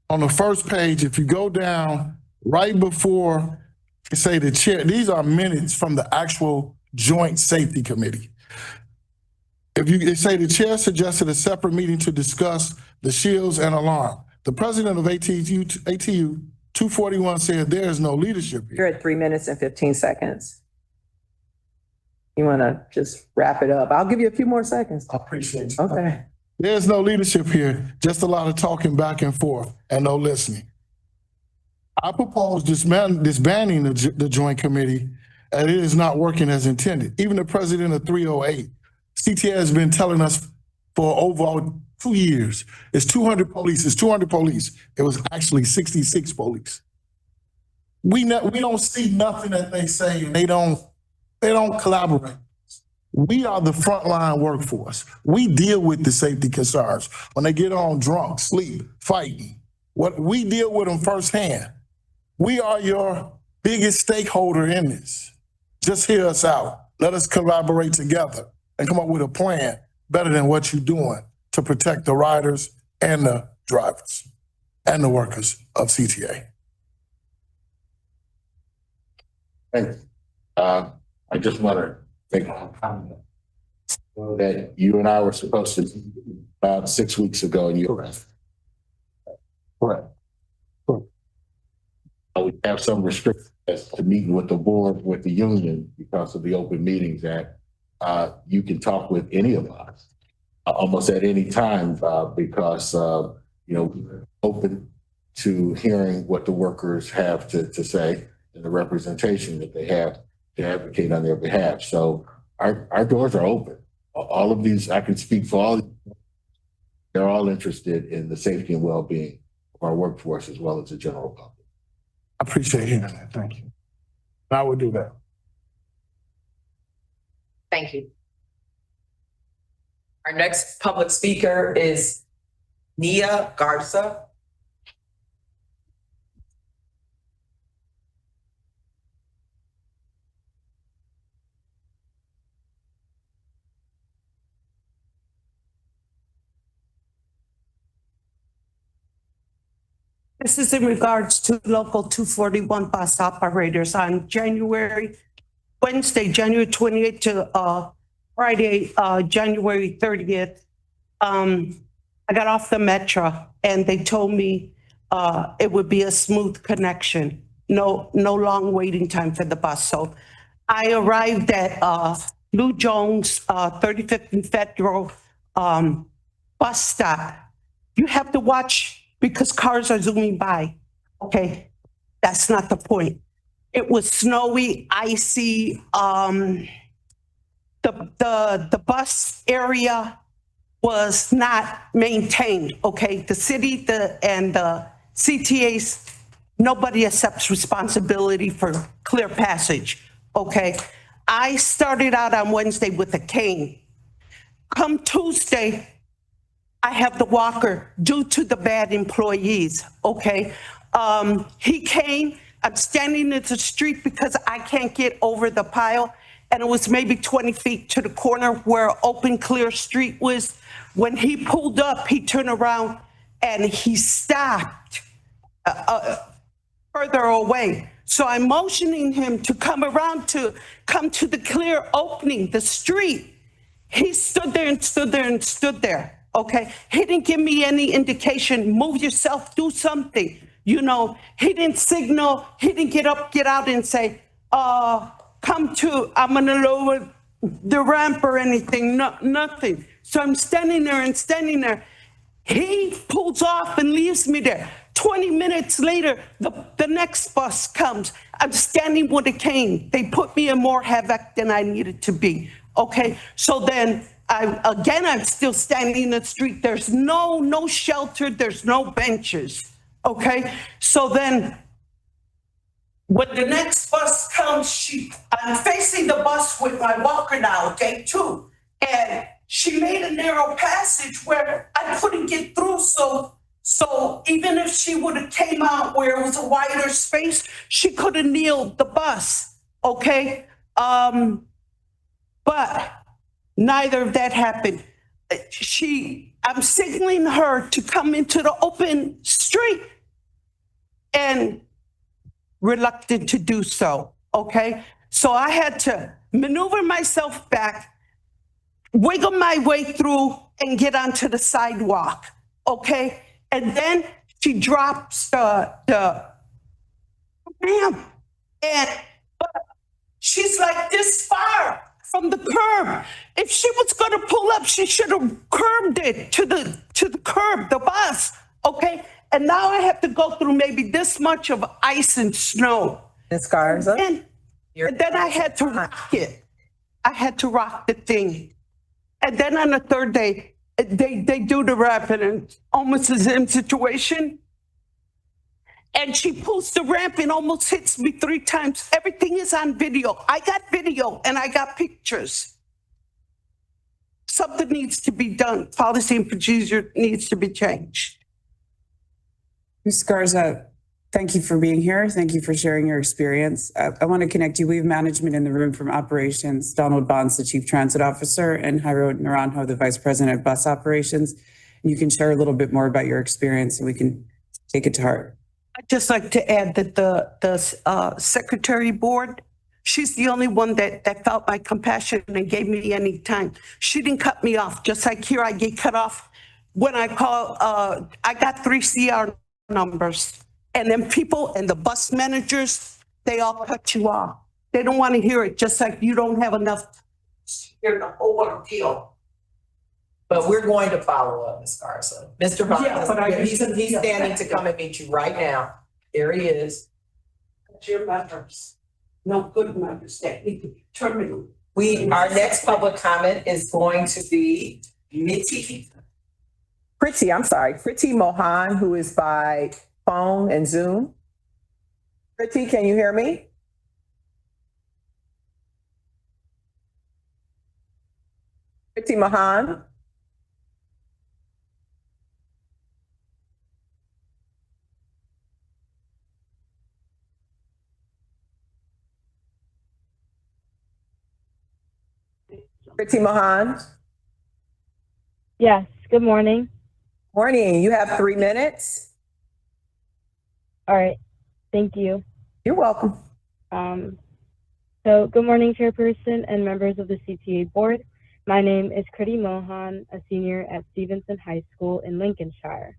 on the first page, if you go down right before you say the chair, these are minutes from the actual Joint Safety Committee. If you say the chair suggested a separate meeting to discuss the shields and alarm. The president of ATU 241 said there is no leadership here. You're at 3 minutes and 15 seconds. You want to just wrap it up? I'll give you a few more seconds. I appreciate you. Okay. There's no leadership here, just a lot of talking back and forth and no listening. I propose disbanding the joint committee, and it is not working as intended. Even the president of 308, CTA has been telling us for over 2 years, it's 200 police, it's 200 police. It was actually 66 police. We don't see nothing that they say, and they don't collaborate. We are the frontline workforce. We deal with the safety concerns when they get on drunk, sleep, fighting. We deal with them firsthand. We are your biggest stakeholder in this. Just hear us out. Let us collaborate together and come up with a plan better than what you're doing to protect the riders and the drivers and the workers of CTA. Thanks. I just want to make a comment that you and I were supposed to about 6 weeks ago, and you're correct. We have some restrictions to meeting with the board, with the union, because of the Open Meetings Act. You can talk with any of us almost at any time because we're open to hearing what the workers have to say and the representation that they have. to advocate on their behalf. So our doors are open. All of these, I can speak for all, they're all interested in the safety and well-being of our workforce as well as the general public. I appreciate hearing that. Thank you. I will do that. Thank you. Our next public speaker is Nia Garza. This is in regards to local 241 bus operators on Wednesday, January 28th to Friday, January 30th. I got off the Metro and they told me it would be a smooth connection. No long waiting time for the bus. So I arrived at Lou Jones, 35th and Federal bus stop. You have to watch because cars are zooming by. Okay, that's not the point. It was snowy, icy. The bus area was not maintained. Okay, the city and the CTAs, nobody accepts responsibility for clear passage. Okay, I started out on Wednesday with a cane. Come Tuesday, I have the walker due to the bad employees, okay? He came, I'm standing in the street because I can't get over the pile, and it was maybe 20 feet to the corner where open, clear street was. When he pulled up, he turned around and he stopped further away. So I'm motioning him to come around to come to the clear opening, the street. He stood there and stood there and stood there. Okay, he didn't give me any indication, move yourself, do something. You know, he didn't signal, he didn't get up, get out and say, I'm gonna lower the ramp or anything, nothing. So I'm standing there. He pulls off and leaves me there. 20 minutes later, the next bus comes. I'm standing with a cane. They put me in more havoc than I needed to be. Okay, so then I'm still standing in the street. There's no shelter. There's no benches. Okay. So then when the next bus comes, I'm facing the bus with my walker now, okay, too. And she made a narrow passage where I couldn't get through. So even if she would have came out where it was a wider space, she could have kneeled the bus. Okay. But neither of that happened. I'm signaling her to come into the open street and reluctant to do so, okay? So I had to maneuver myself back, wiggle my way through and get onto the sidewalk, okay? And then she drops the ramp and she's like this far from the curb. If she was going to pull up, she should have curbed it to the curb, the bus, okay? And now I have to go through maybe this much of ice and snow. Ms. Garza. And then I had to rock it. I had to rock the thing. And then on the third day, they do the ramp and it's almost the same situation. And she pulls the ramp and almost hits me 3 times. Everything is on video. I got video and I got pictures. Something needs to be done. Policy and procedure needs to be changed. Ms. Garza, thank you for being here. Thank you for sharing your experience. I want to connect you. We have management in the room from operations, Donald Bonds, the Chief Transit Officer, and Jairo Naranjo, the Vice President of Bus Operations. And you can share a little bit more about your experience and we can take it to heart. I'd just like to add that the secretary board, she's the only one that felt my compassion and gave me any time. She didn't cut me off, just like here I get cut off when I call. I got 3 CR numbers, and then people and the bus managers, they all cut you off. They don't want to hear it, just like you don't have enough to hear the whole ordeal. But we're going to follow up, Ms. Garza. Mr. Bonds, he's standing to come and meet you right now. There he is. Your members. no good members that need to be terminated. Our next public comment is going to be Priti Mohan, who is by phone and Zoom. Priti, can you hear me? Priti Mohan? Priti Mohan? Yes, good morning. Morning, you have 3 minutes. All right, thank you. You're welcome. So good morning, Chairperson and members of the CTA Board. My name is Kriti Mohan, a senior at Stevenson High School in Lincolnshire.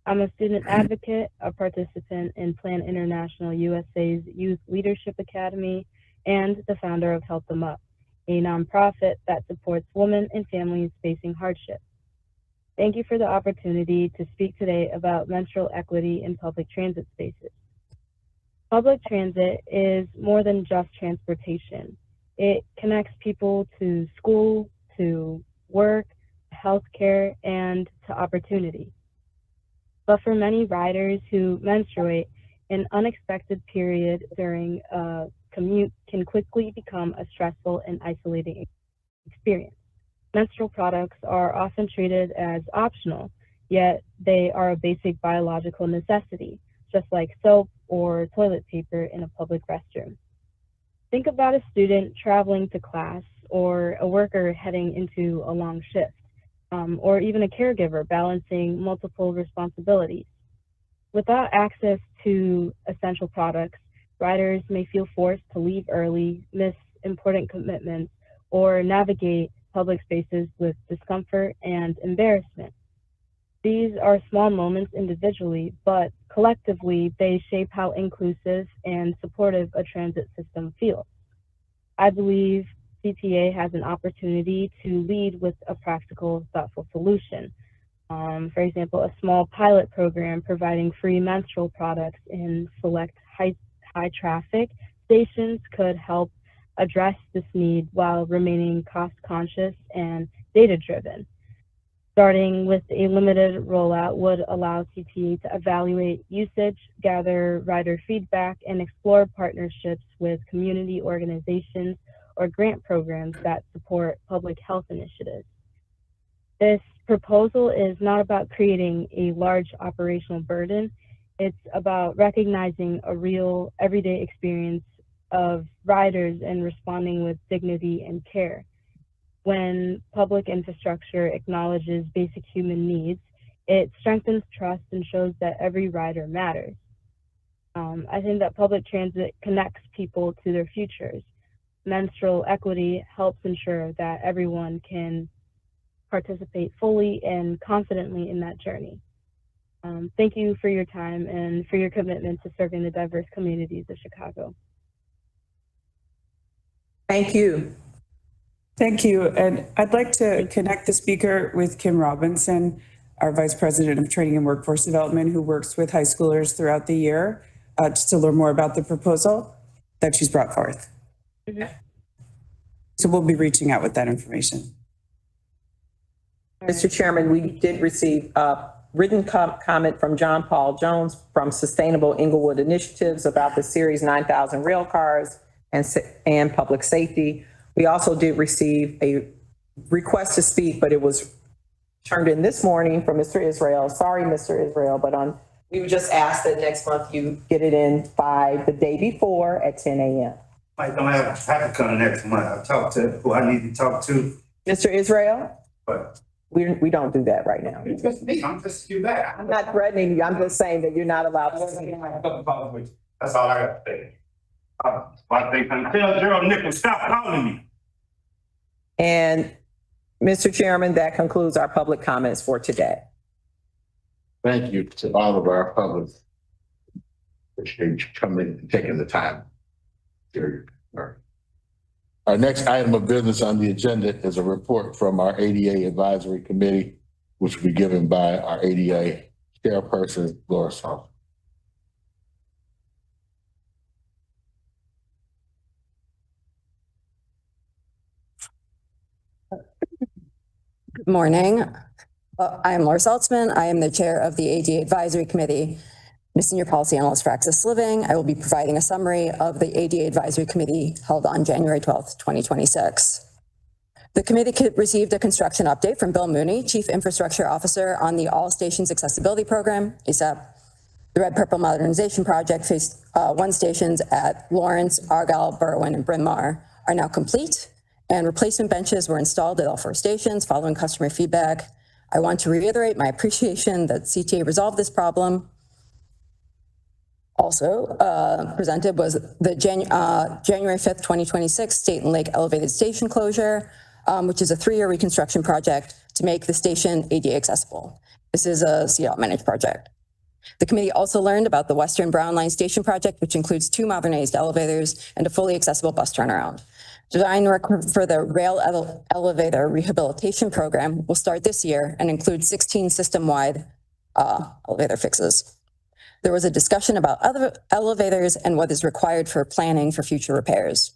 I'm a student advocate, a participant in Plan International USA's Youth Leadership Academy, and the founder of Help Them Up, a nonprofit that supports women and families facing hardship. Thank you for the opportunity to speak today about menstrual equity in public transit spaces. Public transit is more than just transportation. It connects people to school, to work, healthcare, and to opportunity. But for many riders who menstruate, an unexpected period during a commute can quickly become a stressful and isolating experience. Menstrual products are often treated as optional, yet they are a basic biological necessity, just like soap or toilet paper in a public restroom. Think about a student traveling to class, or a worker heading into a long shift, or even a caregiver balancing multiple responsibilities. Without access to essential products, riders may feel forced to leave early, miss important commitments, or navigate public spaces with discomfort and embarrassment. These are small moments individually, but collectively they shape how inclusive and supportive a transit system feels. I believe CTA has an opportunity to lead with a practical, thoughtful solution. For example, a small pilot program providing free menstrual products in select high traffic stations could help address this need while remaining cost conscious and data driven. Starting with a limited rollout would allow CTA to evaluate usage, gather rider feedback, and explore partnerships with community organizations or grant programs that support public health initiatives. This proposal is not about creating a large operational burden. It's about recognizing a real everyday experience of riders and responding with dignity and care. When public infrastructure acknowledges basic human needs, it strengthens trust and shows that every rider matters. I think that public transit connects people to their futures. Menstrual equity helps ensure that everyone can participate fully and confidently in that journey. Thank you for your time and for your commitment to serving the diverse communities of Chicago. Thank you. Thank you. And I'd like to connect the speaker with Kim Robinson, our Vice President of Training and Workforce Development, who works with high schoolers throughout the year, just to learn more about the proposal that she's brought forth. Mm-hmm. So we'll be reaching out with that information. Mr. Chairman, we did receive a written comment from John Paul Jones from Sustainable Inglewood Initiatives about the Series 9000 rail cars and public safety. We also did receive a request to speak, but it was turned in this morning from Mr. Israel. Sorry, Mr. Israel, but we would just ask that next month you get it in by the day before at 10 a.m. I don't have to come next month. I've talked to who I need to talk to. Mr. Israel? But we don't do that right now. it's just me. I'm just you back. I'm not threatening you. I'm just saying that you're not allowed to speak. That's all I got to say. I think tell Gerald Nichols stop calling me. And Mr. Chairman, that concludes our public comments for today. Thank you to all of our public. Appreciate you coming and taking the time. Our next item of business on the agenda is a report from our ADA Advisory Committee, which will be given by our ADA Chairperson, Laura Salter. Morning. I am Laura Saltzman. I am the chair of the ADA Advisory Committee, and a senior policy analyst for Access Living. I will be providing a summary of the ADA Advisory Committee held on January 12th, 2026. The committee received a construction update from Bill Mooney, Chief Infrastructure Officer on the All Stations Accessibility Program, ASAP. The Red Purple Modernization Project Phase 1 stations at Lawrence, Argyle, Berwyn, and Bryn Mawr are now complete, and replacement benches were installed at all 4 stations following customer feedback. I want to reiterate my appreciation that CTA resolved this problem. Also presented was the January 5th, 2026 State and Lake Elevated Station closure, which is a 3-year reconstruction project to make the station ADA accessible. This is a CDOT managed project. The committee also learned about the Western Brown Line Station project, which includes 2 modernized elevators and a fully accessible bus turnaround. Design work for the rail elevator rehabilitation program will start this year and include 16 system-wide elevator fixes. There was a discussion about other elevators and what is required for planning for future repairs.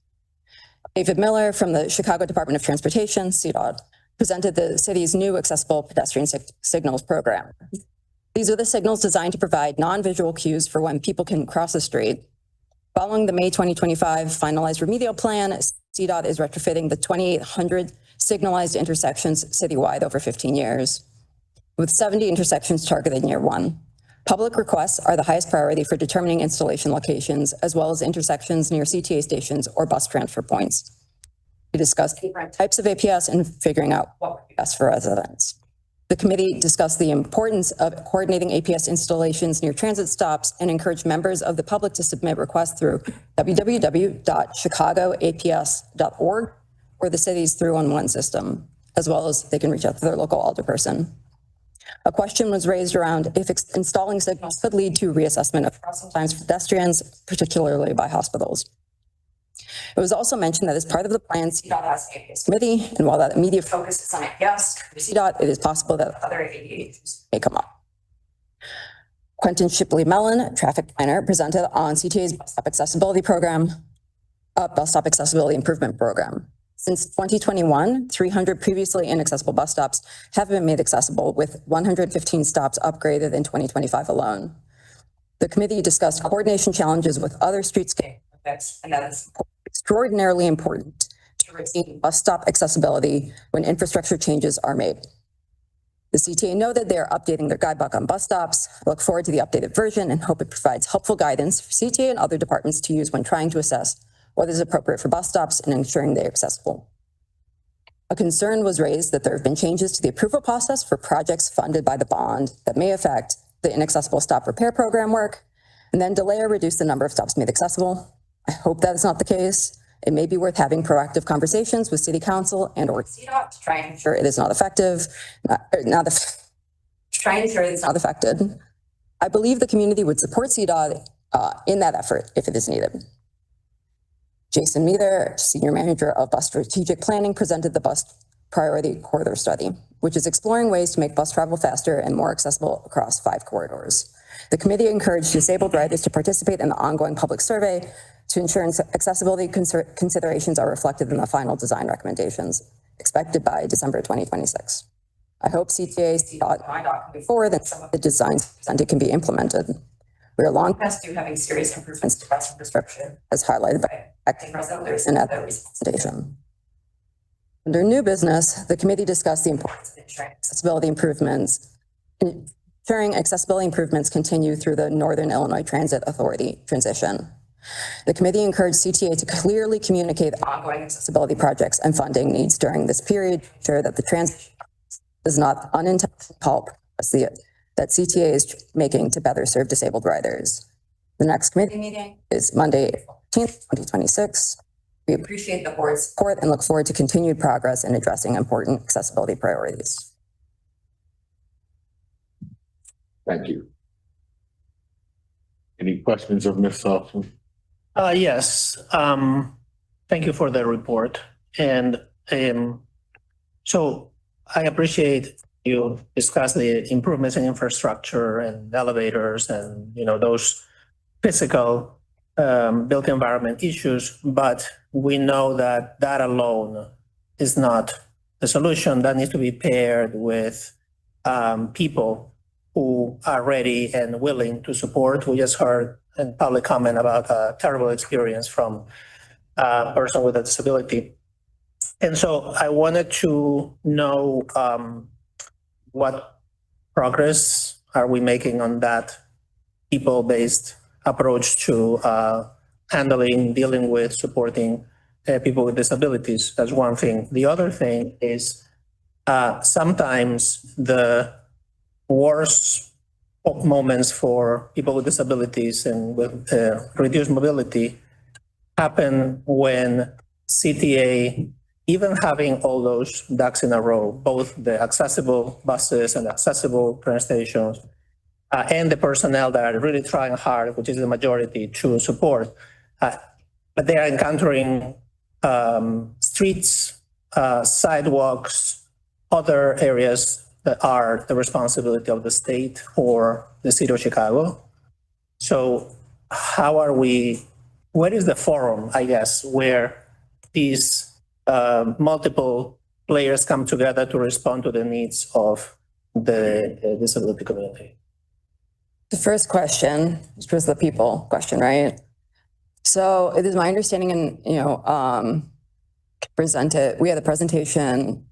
David Miller from the Chicago Department of Transportation, CDOT, presented the city's new accessible pedestrian signals program. These are the signals designed to provide non-visual cues for when people can cross the street. Following the May 2025 finalized remedial plan, CDOT is retrofitting the 2,800 signalized intersections citywide over 15 years, with 70 intersections targeted in year 1. Public requests are the highest priority for determining installation locations, as well as intersections near CTA stations or bus transfer points. We discussed different types of APS and figuring out what would be best for residents. The committee discussed the importance of coordinating APS installations near transit stops and encouraged members of the public to submit requests through www.chicagoaps.org or the city's 311 system, as well as they can reach out to their local alderperson. A question was raised around if installing signals could lead to reassessment of crossing times for pedestrians, particularly by hospitals. It was also mentioned that as part of the plan, CDOT has an APS committee, and while that immediate focus is on APS for CDOT, it is possible that other ADA issues may come up. Quentin Shipley Mellon, traffic planner, presented on CTA's bus stop accessibility program, bus stop accessibility improvement program. Since 2021, 300 previously inaccessible bus stops have been made accessible, with 115 stops upgraded in 2025 alone. The committee discussed coordination challenges with other streetscape projects, and that is extraordinarily important to retain bus stop accessibility when infrastructure changes are made. The CTA noted they are updating their guidebook on bus stops. I look forward to the updated version and hope it provides helpful guidance for CTA and other departments to use when trying to assess what is appropriate for bus stops and ensuring they are accessible. A concern was raised that there have been changes to the approval process for projects funded by the bond that may affect the inaccessible stop repair program work and then delay or reduce the number of stops made accessible. I hope that is not the case. It may be worth having proactive conversations with City Council and or CDOT to try and ensure it is not effective, try and ensure it is not affected. I believe the community would support CDOT in that effort if it is needed. Jason Meather, Senior Manager of Bus Strategic Planning, presented the Bus Priority Corridor Study, which is exploring ways to make bus travel faster and more accessible across 5 corridors. The committee encouraged disabled riders to participate in the ongoing public survey to ensure accessibility considerations are reflected in the final design recommendations, expected by December 2026. I hope CTA, CDOT, and IDOT can move forward and some of the designs presented can be implemented. We are long past due having serious improvements to bus infrastructure, as highlighted by acting residents and other presentation. Under new business, the committee discussed the importance of ensuring accessibility improvements. Ensuring accessibility improvements continue through the Northern Illinois Transit Authority transition. The committee encouraged CTA to clearly communicate ongoing accessibility projects and funding needs during this period to ensure that the transition does not unintentionally halt that CTA is making to better serve disabled riders. The next committee meeting is Monday, April 15th, 2026. We appreciate the board's support and look forward to continued progress in addressing important accessibility priorities. Thank you. Any questions of Ms. Saltzman? Yes. Thank you for the report. And so I appreciate you discuss the improvements in infrastructure and elevators and, those physical built environment issues, but we know that that alone is not the solution, that needs to be paired with people who are ready and willing to support. We just heard in public comment about a terrible experience from a person with a disability. And so I wanted to know what progress are we making on that people-based approach to dealing with, supporting people with disabilities. That's one thing. The other thing is sometimes the worst moments for people with disabilities and with reduced mobility happen when CTA, even having all those ducks in a row, both the accessible buses and accessible train stations, and the personnel that are really trying hard, which is the majority, to support, but they are encountering streets, sidewalks, other areas that are the responsibility of the state or the city of Chicago. So where is the forum, I guess, where these multiple players come together to respond to the needs of the disability community? The first question, which was the people question, right? So it is my understanding, and we had a presentation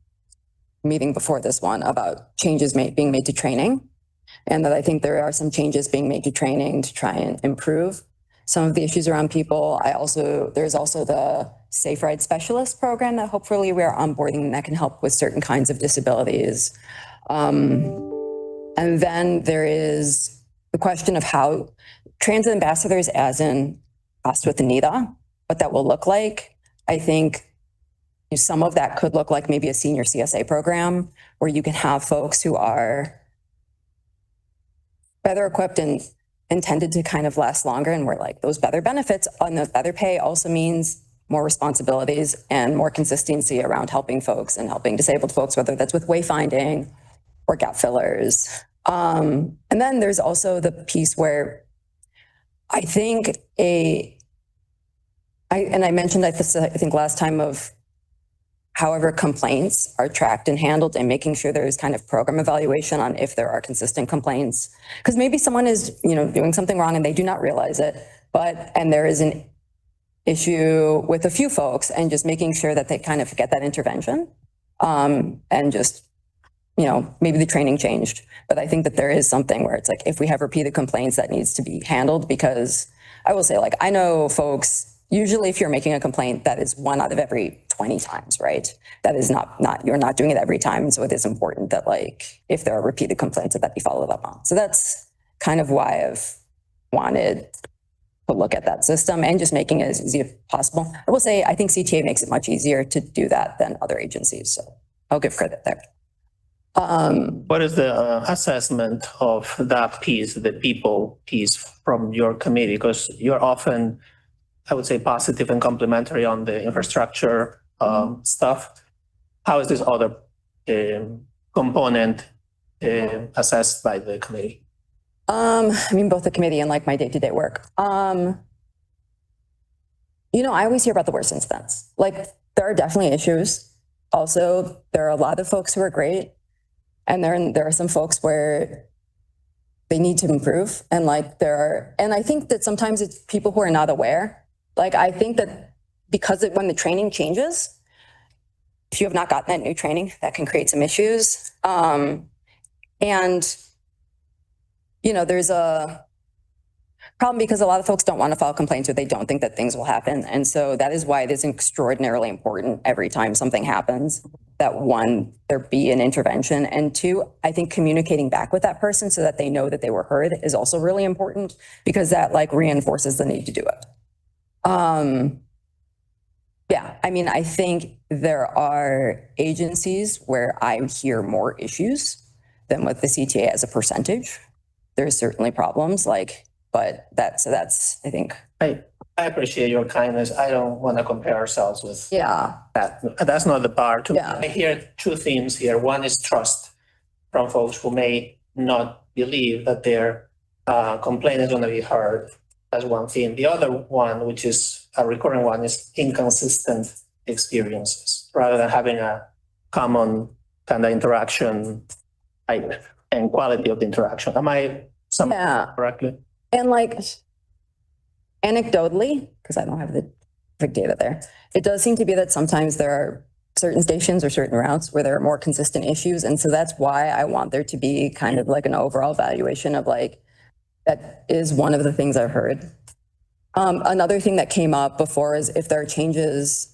meeting before this one about changes being made to training, and that I think there are some changes being made to training to try and improve some of the issues around people. There's also the Safe Ride Specialist program that hopefully we are onboarding that can help with certain kinds of disabilities. And then there is the question of how transit ambassadors, as in us with Anita, what that will look like. I think some of that could look like maybe a senior CSA program where you can have folks who are better equipped and intended to kind of last longer. And we're like, those better benefits and the better pay also means more responsibilities and more consistency around helping folks and helping disabled folks, whether that's with wayfinding or gap fillers. And then there's also the piece where I think I mentioned this, I think last time, of however complaints are tracked and handled, and making sure there's kind of program evaluation on if there are consistent complaints. Because maybe someone is, doing something wrong and they do not realize it, and there is an issue with a few folks, and just making sure that they kind of get that intervention, and just, maybe the training changed. But I think that there is something where it's like, if we have repeated complaints, that needs to be handled, because I will say, I know folks, usually if you're making a complaint, that is 1 out of every 20 times, right? That is not you're not doing it every time. So it is important that if there are repeated complaints, that be followed up on. So that's kind of why I've wanted to look at that system and just making it as easy as possible. I will say, I think CTA makes it much easier to do that than other agencies. So I'll give credit there. What is the assessment of that piece, the people piece, from your committee? Because you're often, I would say, positive and complimentary on the infrastructure stuff. How is this other component assessed by the committee? Both the committee and my day-to-day work. I always hear about the worst incidents. There are definitely issues. Also, there are a lot of folks who are great. And there are some folks where they need to improve. And I think that sometimes it's people who are not aware. I think that because when the training changes, if you have not gotten that new training, that can create some issues. There's a problem because a lot of folks don't want to file complaints, or they don't think that things will happen. And so that is why it is extraordinarily important every time something happens that, 1, there be an intervention, and 2, I think communicating back with that person so that they know that they were heard is also really important, because that reinforces the need to do it. I think there are agencies where I hear more issues than with the CTA as a percentage. There's certainly problems, but that's, I think. I appreciate your kindness. I don't want to compare ourselves with that. That's not the bar. I hear 2 themes here. One is trust from folks who may not believe that their complaint is going to be heard. As one theme. The other one, which is a recurring one, is inconsistent experiences. Rather than having a common kind of interaction type and quality of the interaction. Am I summing Yeah. correctly? And like anecdotally, because I don't have the big data there, it does seem to be that sometimes there are certain stations or certain routes where there are more consistent issues. And so that's why I want there to be kind of like an overall evaluation of like, that is one of the things I've heard. Another thing that came up before is if there are changes.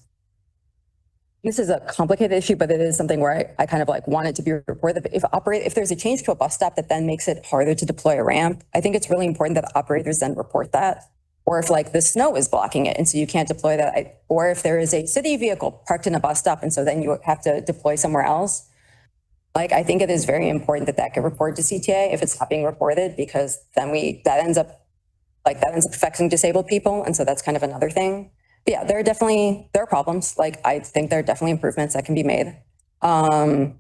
This is a complicated issue, but it is something where I kind of like want it to be reported. If there's a change to a bus stop that then makes it harder to deploy a ramp, I think it's really important that operators then report that. Or if like the snow is blocking it and so you can't deploy that, or if there is a city vehicle parked in a bus stop and so then you have to deploy somewhere else. Like, I think it is very important that that get reported to CTA if it's not being reported, because then that ends up affecting disabled people. And so that's kind of another thing. But yeah, there are problems. Like, I think there are definitely improvements that can be made. And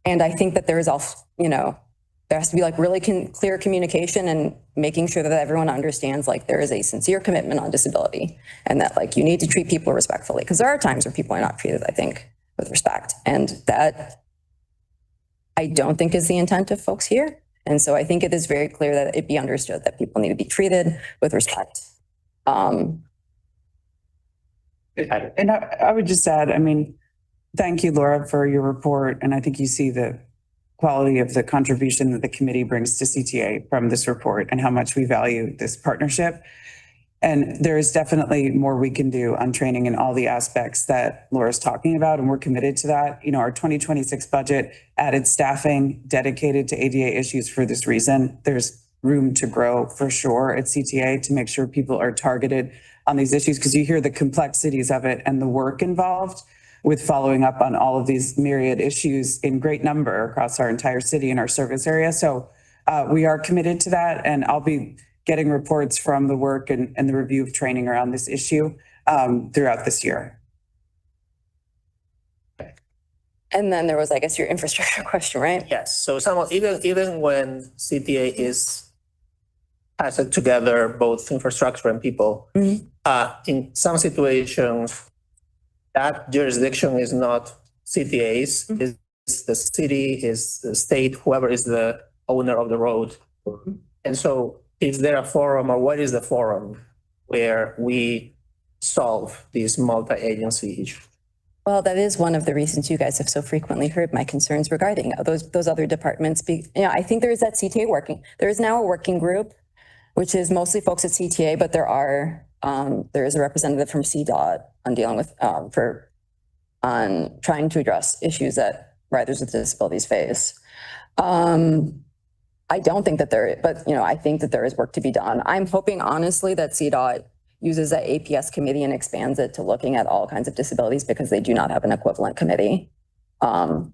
I think that there is also, there has to be like really clear communication and making sure that everyone understands like there is a sincere commitment on disability and that like you need to treat people respectfully, because there are times where people are not treated, I think, with respect. And that I don't think is the intent of folks here. And so I think it is very clear that it be understood that people need to be treated with respect. And I would just add, thank you, Laura, for your report. And I think you see the quality of the contribution that the committee brings to CTA from this report and how much we value this partnership. And there is definitely more we can do on training in all the aspects that Laura's talking about, and we're committed to that. Our 2026 budget added staffing dedicated to ADA issues for this reason. There's room to grow for sure at CTA to make sure people are targeted on these issues, because you hear the complexities of it and the work involved with following up on all of these myriad issues in great number across our entire city and our service area. So we are committed to that, and I'll be getting reports from the work and the review of training around this issue throughout this year. And then there was, I guess, your infrastructure question, right? Yes. So even when CTA has it together, both infrastructure and people, in some situations, that jurisdiction is not CTA's, it's the city, is the state, whoever is the owner of the road. And so is there a forum, or what is the forum where we solve these multi-agency issues? Well, that is one of the reasons you guys have so frequently heard my concerns regarding those other departments. I think there is that CTA there is now a working group, which is mostly folks at CTA, but there is a representative from CDOT on dealing with, on trying to address issues that riders with disabilities face. I don't think that I think that there is work to be done. I'm hoping honestly that CDOT uses that APS committee and expands it to looking at all kinds of disabilities, because they do not have an equivalent committee in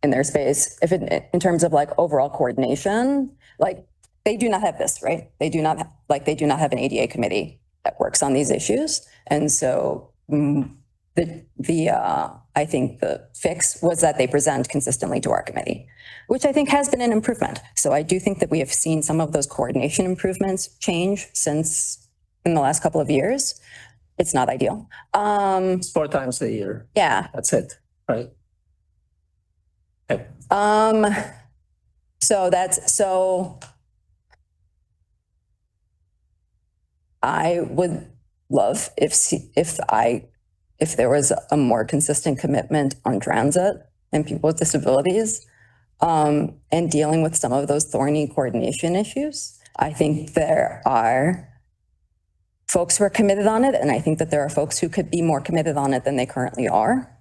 their space. In terms of like overall coordination, like they do not have this, right? They do not have an ADA committee that works on these issues. And so I think the fix was that they present consistently to our committee, which I think has been an improvement. So I do think that we have seen some of those coordination improvements change since in the last couple of years. It's not ideal. It's 4 times a year. Yeah. That's it, right? Okay. So I would love if there was a more consistent commitment on transit and people with disabilities, and dealing with some of those thorny coordination issues. I think there are folks who are committed on it, and I think that there are folks who could be more committed on it than they currently are.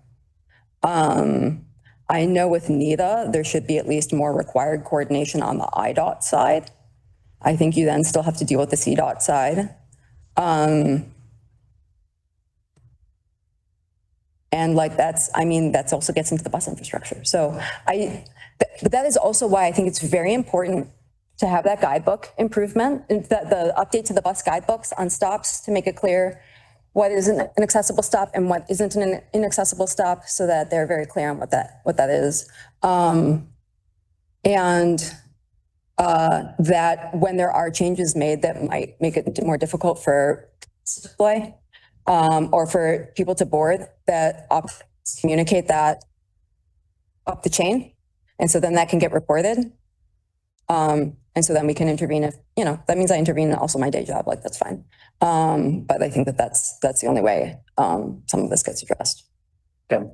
I know with NEDA, there should be at least more required coordination on the IDOT side. I think you then still have to deal with the CDOT side. And like that also gets into the bus infrastructure. So but that is also why I think it's very important to have that guidebook improvement, the update to the bus guidebooks on stops to make it clear what is an accessible stop and what isn't an inaccessible stop, so that they're very clear on what that is. That when there are changes made that might make it more difficult for to deploy, or for people to board, that communicate that up the chain. And so then that can get reported. And so then we can intervene if, that means I intervene in also my day job, like that's fine. But I think that that's the only way some of this gets addressed. Okay.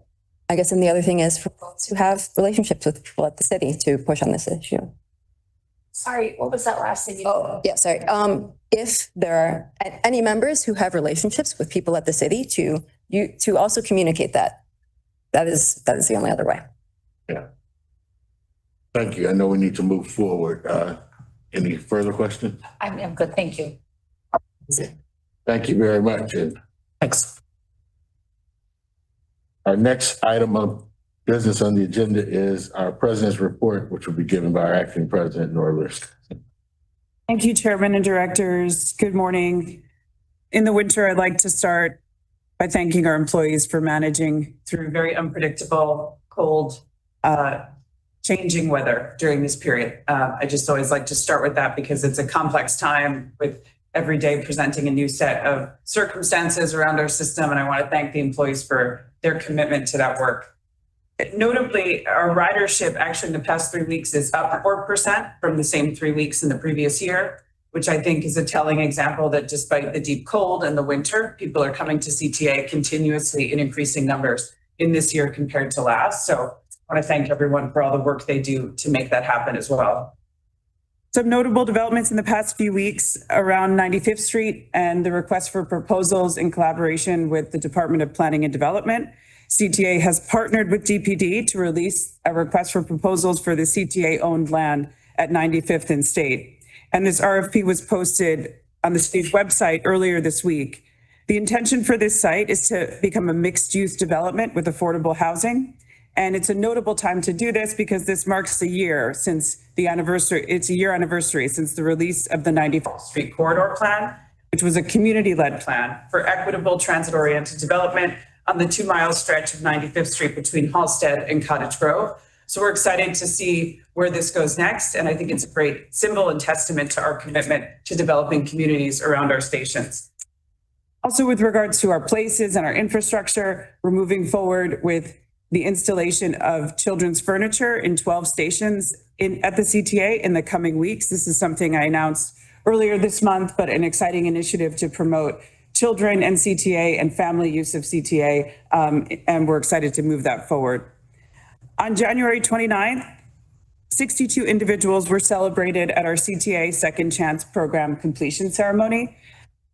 I guess, and the other thing is for folks who have relationships with people at the city to push on this issue. Sorry, what was that last thing? Oh, yeah, sorry. If there are any members who have relationships with people at the city to also communicate that. That is the only other way. Yeah. Thank you. I know we need to move forward. Any further questions? I'm good, thank you. Thank you very much. And Thanks. our next item of business on the agenda is our president's report, which will be given by our acting president, Nora List. Thank you, Chairman and Directors. Good morning. In the winter, I'd like to start by thanking our employees for managing through very unpredictable, cold, changing weather during this period. I just always like to start with that because it's a complex time with every day presenting a new set of circumstances around our system. And I want to thank the employees for their commitment to that work. Notably, our ridership actually in the past 3 weeks is up 4% from the same 3 weeks in the previous year, which I think is a telling example that despite the deep cold and the winter, people are coming to CTA continuously in increasing numbers in this year compared to last. So I want to thank everyone for all the work they do to make that happen as well. Some notable developments in the past few weeks around 95th Street and the request for proposals in collaboration with the Department of Planning and Development. CTA has partnered with DPD to release a request for proposals for the CTA-owned land at 95th and State. And this RFP was posted on the city's website earlier this week. The intention for this site is to become a mixed-use development with affordable housing. And it's a notable time to do this because this marks a year since the anniversary, it's a year anniversary since the release of the 95th Street Corridor Plan, which was a community-led plan for equitable transit-oriented development on the 2-mile stretch of 95th Street between Halsted and Cottage Grove. So we're excited to see where this goes next. And I think it's a great symbol and testament to our commitment to developing communities around our stations. Also, with regards to our places and our infrastructure, we're moving forward with the installation of children's furniture in 12 stations at the CTA in the coming weeks. This is something I announced earlier this month, but an exciting initiative to promote children and CTA and family use of CTA. And we're excited to move that forward. On January 29th, 62 individuals were celebrated at our CTA Second Chance program completion ceremony.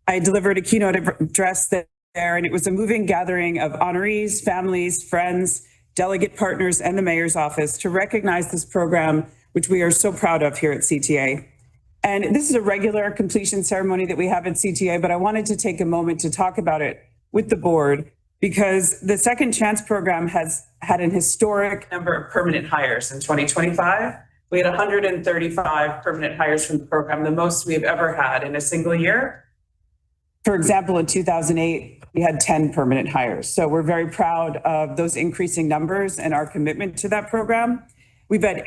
I delivered a keynote address there, and it was a moving gathering of honorees, families, friends, delegate partners, and the mayor's office to recognize this program, which we are so proud of here at CTA. And this is a regular completion ceremony that we have at CTA, but I wanted to take a moment to talk about it with the board because the Second Chance program has had an historic number of permanent hires in 2025. We had 135 permanent hires from the program, the most we've ever had in a single year. For example, in 2008, we had 10 permanent hires. So we're very proud of those increasing numbers and our commitment to that program. We've had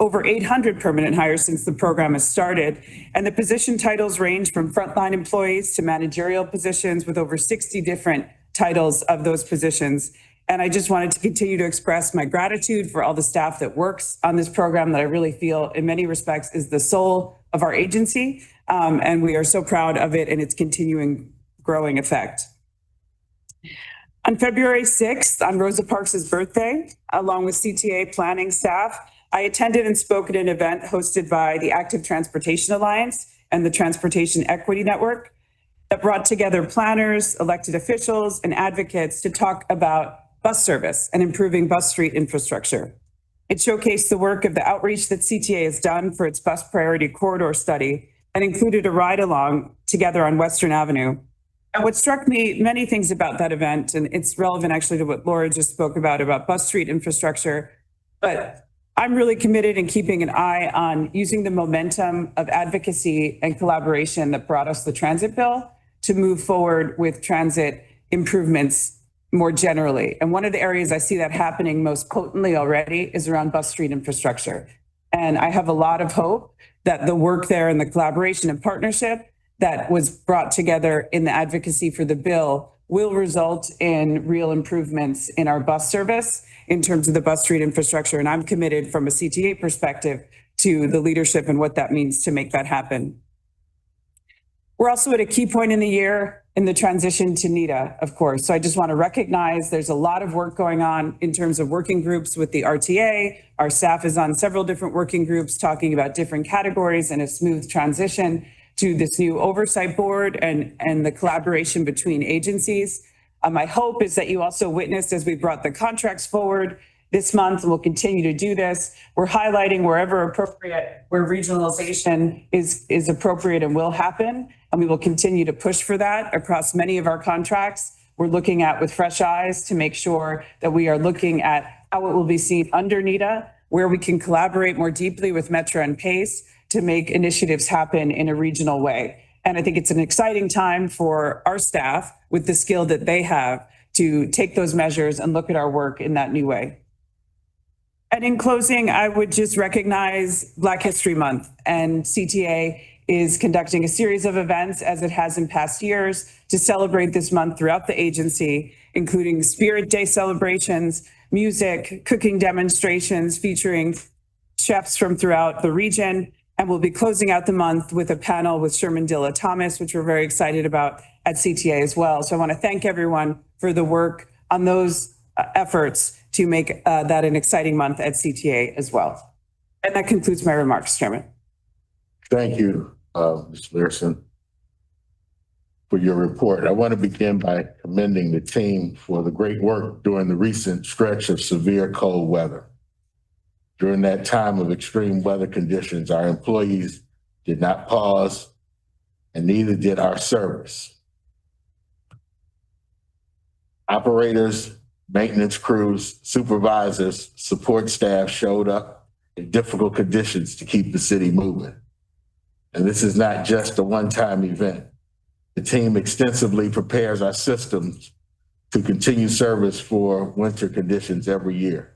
over 800 permanent hires since the program has started. And the position titles range from frontline employees to managerial positions with over 60 different titles of those positions. And I just wanted to continue to express my gratitude for all the staff that works on this program that I really feel in many respects is the soul of our agency. And we are so proud of it and its continuing growing effect. On February 6th, on Rosa Parks' birthday, along with CTA planning staff, I attended and spoke at an event hosted by the Active Transportation Alliance and the Transportation Equity Network that brought together planners, elected officials, and advocates to talk about bus service and improving bus street infrastructure. It showcased the work of the outreach that CTA has done for its bus priority corridor study and included a ride along together on Western Avenue. And what struck me, many things about that event, and it's relevant actually to what Laura just spoke about bus street infrastructure, but I'm really committed in keeping an eye on using the momentum of advocacy and collaboration that brought us the transit bill to move forward with transit improvements more generally. And one of the areas I see that happening most potently already is around bus street infrastructure. And I have a lot of hope that the work there and the collaboration and partnership that was brought together in the advocacy for the bill will result in real improvements in our bus service in terms of the bus street infrastructure. And I'm committed from a CTA perspective to the leadership and what that means to make that happen. We're also at a key point in the year in the transition to NETA, of course. So I just want to recognize there's a lot of work going on in terms of working groups with the RTA. Our staff is on several different working groups talking about different categories and a smooth transition to this new oversight board and the collaboration between agencies. My hope is that you also witnessed as we brought the contracts forward this month, and we'll continue to do this. We're highlighting wherever appropriate, where regionalization is appropriate and will happen. And we will continue to push for that across many of our contracts. We're looking at with fresh eyes to make sure that we are looking at how it will be seen under NETA, where we can collaborate more deeply with Metro and PACE to make initiatives happen in a regional way. And I think it's an exciting time for our staff with the skill that they have to take those measures and look at our work in that new way. And in closing, I would just recognize Black History Month, and CTA is conducting a series of events, as it has in past years, to celebrate this month throughout the agency, including Spirit Day celebrations, music, cooking demonstrations featuring chefs from throughout the region. And we'll be closing out the month with a panel with Sherman Dilla Thomas, which we're very excited about at CTA as well. So I want to thank everyone for the work on those efforts to make that an exciting month at CTA as well. And that concludes my remarks, Chairman. Thank you, Ms. Learson, for your report. I want to begin by commending the team for the great work during the recent stretch of severe cold weather. During that time of extreme weather conditions, our employees did not pause, and neither did our service. Operators, maintenance crews, supervisors, support staff showed up in difficult conditions to keep the city moving. And this is not just a one-time event. The team extensively prepares our systems to continue service for winter conditions every year.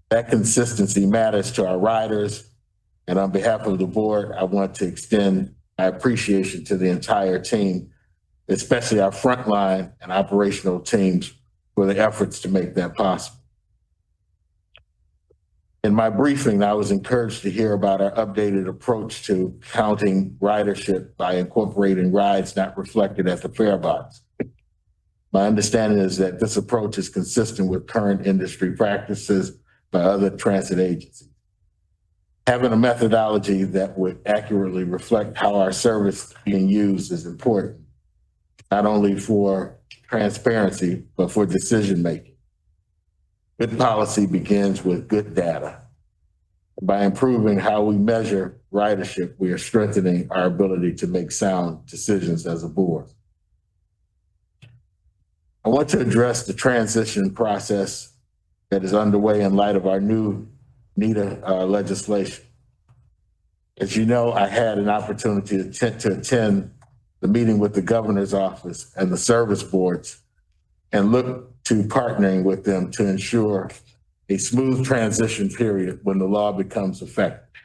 That consistency matters to our riders, and on behalf of the board, I want to extend my appreciation to the entire team, especially our frontline and operational teams, for the efforts to make that possible. In my briefing, I was encouraged to hear about our updated approach to counting ridership by incorporating rides not reflected at the fare box. My understanding is that this approach is consistent with current industry practices by other transit agencies. Having a methodology that would accurately reflect how our service is being used is important, not only for transparency, but for decision-making. Good policy begins with good data. By improving how we measure ridership, we are strengthening our ability to make sound decisions as a board. I want to address the transition process that is underway in light of our new NETA legislation. As you know, I had an opportunity to attend the meeting with the governor's office and the service boards and look to partnering with them to ensure a smooth transition period when the law becomes effective.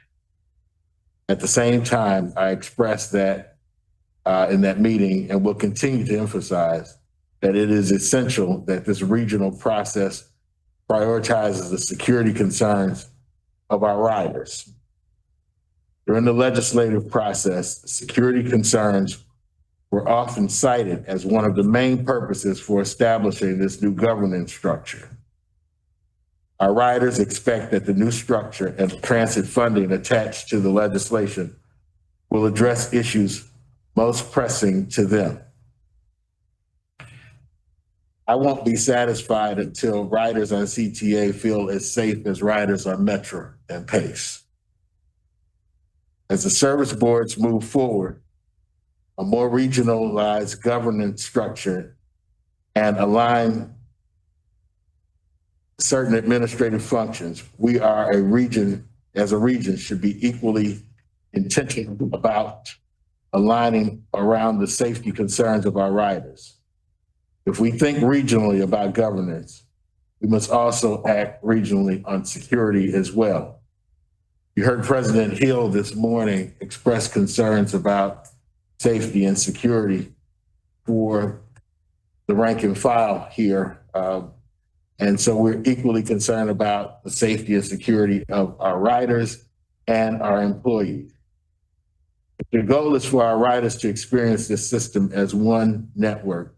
At the same time, I expressed that in that meeting, and will continue to emphasize that it is essential that this regional process prioritizes the security concerns of our riders. During the legislative process, security concerns were often cited as one of the main purposes for establishing this new governance structure. Our riders expect that the new structure and transit funding attached to the legislation will address issues most pressing to them. I won't be satisfied until riders on CTA feel as safe as riders on Metro and PACE. As the service boards move forward, a more regionalized governance structure and align certain administrative functions, we are a region, as a region, should be equally intentional about aligning around the safety concerns of our riders. If we think regionally about governance, we must also act regionally on security as well. You heard President Hill this morning express concerns about safety and security for the rank and file here. And so we're equally concerned about the safety and security of our riders and our employees. The goal is for our riders to experience this system as one network.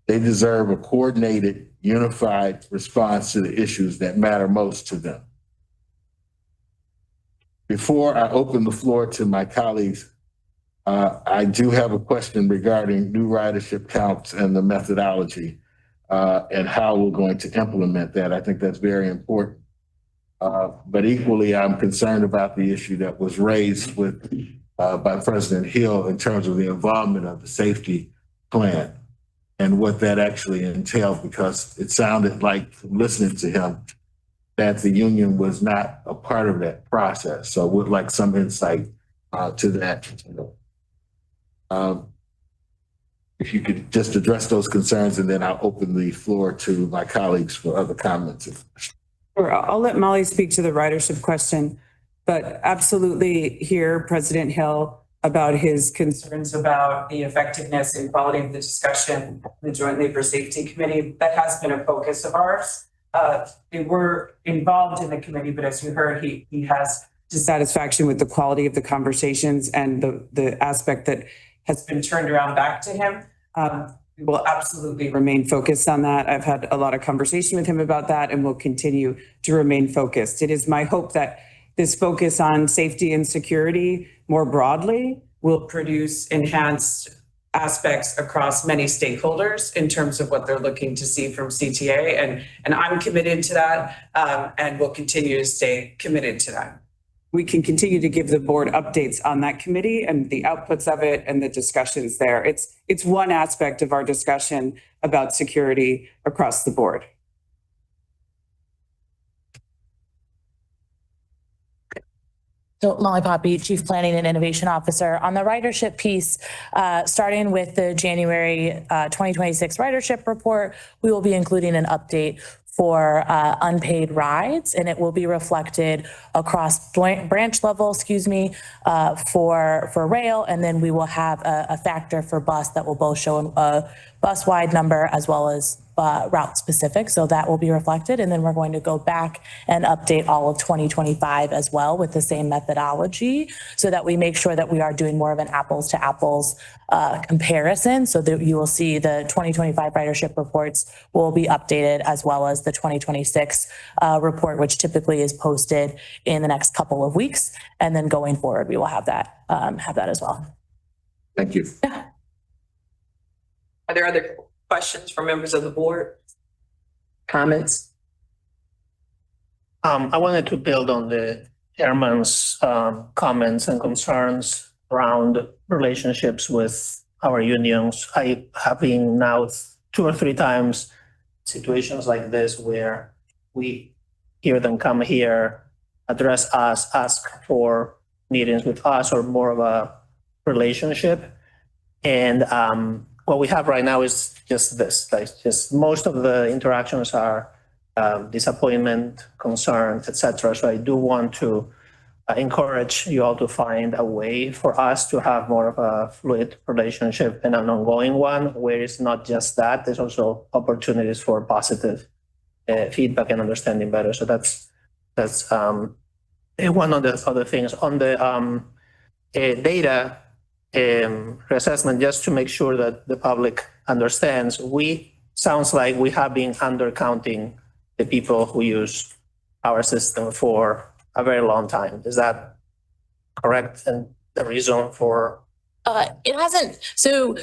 They deserve a coordinated, unified response to the issues that matter most to them. Before I open the floor to my colleagues, I do have a question regarding new ridership counts and the methodology and how we're going to implement that. I think that's very important. But equally, I'm concerned about the issue that was raised with by President Hill in terms of the involvement of the safety plan and what that actually entailed, because it sounded like, from listening to him, that the union was not a part of that process. So I would like some insight to that. If you could just address those concerns, and then I'll open the floor to my colleagues for other comments. Sure, I'll let Molly speak to the ridership question, but absolutely hear President Hill about his concerns about the effectiveness and quality of the discussion in the Joint Labor Safety Committee. That has been a focus of ours. They were involved in the committee, but as you heard, he has dissatisfaction with the quality of the conversations and the aspect that has been turned around back to him. We will absolutely remain focused on that. I've had a lot of conversation with him about that and will continue to remain focused. It is my hope that this focus on safety and security more broadly will produce enhanced aspects across many stakeholders in terms of what they're looking to see from CTA. And I'm committed to that and will continue to stay committed to that. We can continue to give the board updates on that committee and the outputs of it and the discussions there. It's one aspect of our discussion about security across the board. So Molly Poppy, Chief Planning and Innovation Officer. On the ridership piece, starting with the January 2026 ridership report, we will be including an update for unpaid rides, and it will be reflected across branch level, for rail, and then we will have a factor for bus that will both show a bus-wide number as well as route specific. So that will be reflected, and then we're going to go back and update all of 2025 as well with the same methodology, so that we make sure that we are doing more of an apples to apples comparison, so that you will see the 2025 ridership reports will be updated, as well as the 2026 report, which typically is posted in the next couple of weeks. And then going forward, we will have that as well. Thank you. Yeah. Are there other questions from members of the board? Comments? I wanted to build on the chairman's comments and concerns around relationships with our unions. I have been now 2 or 3 times situations like this where we hear them come here, address us, ask for meetings with us or more of a relationship. And what we have right now is just this, like just most of the interactions are disappointment, concern, etc. So I do want to encourage you all to find a way for us to have more of a fluid relationship and an ongoing one where it's not just that, there's also opportunities for positive feedback and understanding better. So that's one of the other things. On the data reassessment, just to make sure that the public understands, sounds like we have been undercounting the people who use our system for a very long time. Is that correct? And the reason for? It hasn't. So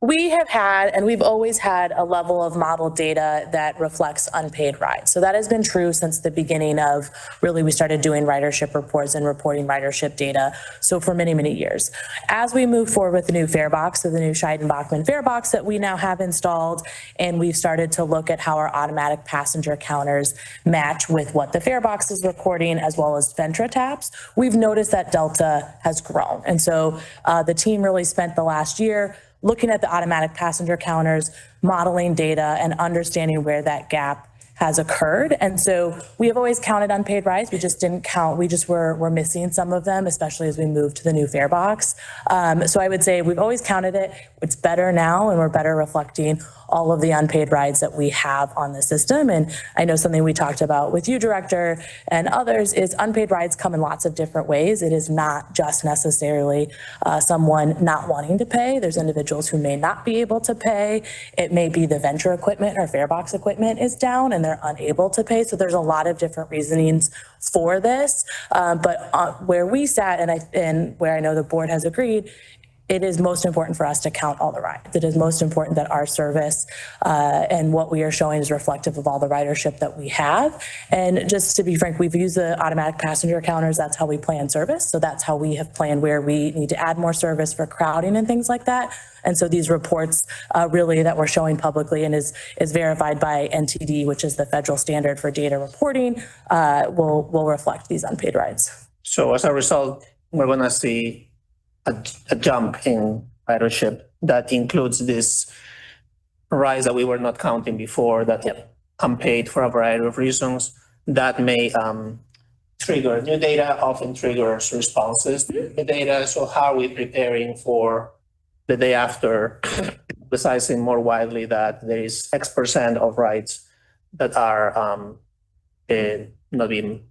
we have had, and we've always had, a level of model data that reflects unpaid rides. So that has been true since the beginning of, really, we started doing ridership reports and reporting ridership data. So for many, many years. As we move forward with the new fare box, so the new Scheiden-Bachmann fare box that we now have installed, and we've started to look at how our automatic passenger counters match with what the fare box is recording, as well as Ventra taps, we've noticed that delta has grown. And so the team really spent the last year looking at the automatic passenger counters, modeling data, and understanding where that gap has occurred. And so we have always counted unpaid rides. We just didn't count. We just were missing some of them, especially as we moved to the new fare box. So I would say we've always counted it. It's better now, and we're better reflecting all of the unpaid rides that we have on the system. And I know something we talked about with you, Director, and others is unpaid rides come in lots of different ways. It is not just necessarily someone not wanting to pay. There's individuals who may not be able to pay. It may be the venture equipment or farebox equipment is down and they're unable to pay. So there's a lot of different reasonings for this. But where we sat and where I know the board has agreed, it is most important for us to count all the rides. It is most important that our service and what we are showing is reflective of all the ridership that we have. And just to be frank, we've used the automatic passenger counters. That's how we plan service. So that's how we have planned where we need to add more service for crowding and things like that. And so these reports really that we're showing publicly and is verified by NTD, which is the federal standard for data reporting, will reflect these unpaid rides. So as a result, we're going to see a jump in ridership that includes this rise that we were not counting before, that unpaid for a variety of reasons, that may trigger new data, often triggers responses to the data. So how are we preparing for the day after, emphasizing more widely that there is X% of rides that are not being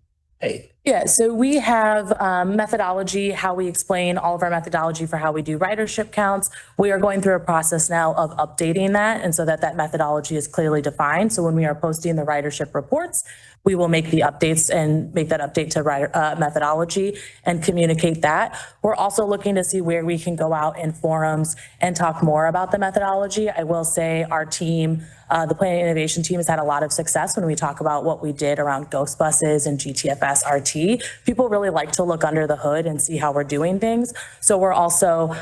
paid? Yeah, so we have methodology, how we explain all of our methodology for how we do ridership counts. We are going through a process now of updating that, and so that methodology is clearly defined. So when we are posting the ridership reports, we will make the updates and make that update to methodology and communicate that. We're also looking to see where we can go out in forums and talk more about the methodology. I will say our team, the Planning and Innovation team, has had a lot of success when we talk about what we did around ghost buses and GTFS RT. People really like to look under the hood and see how we're doing things. So we're also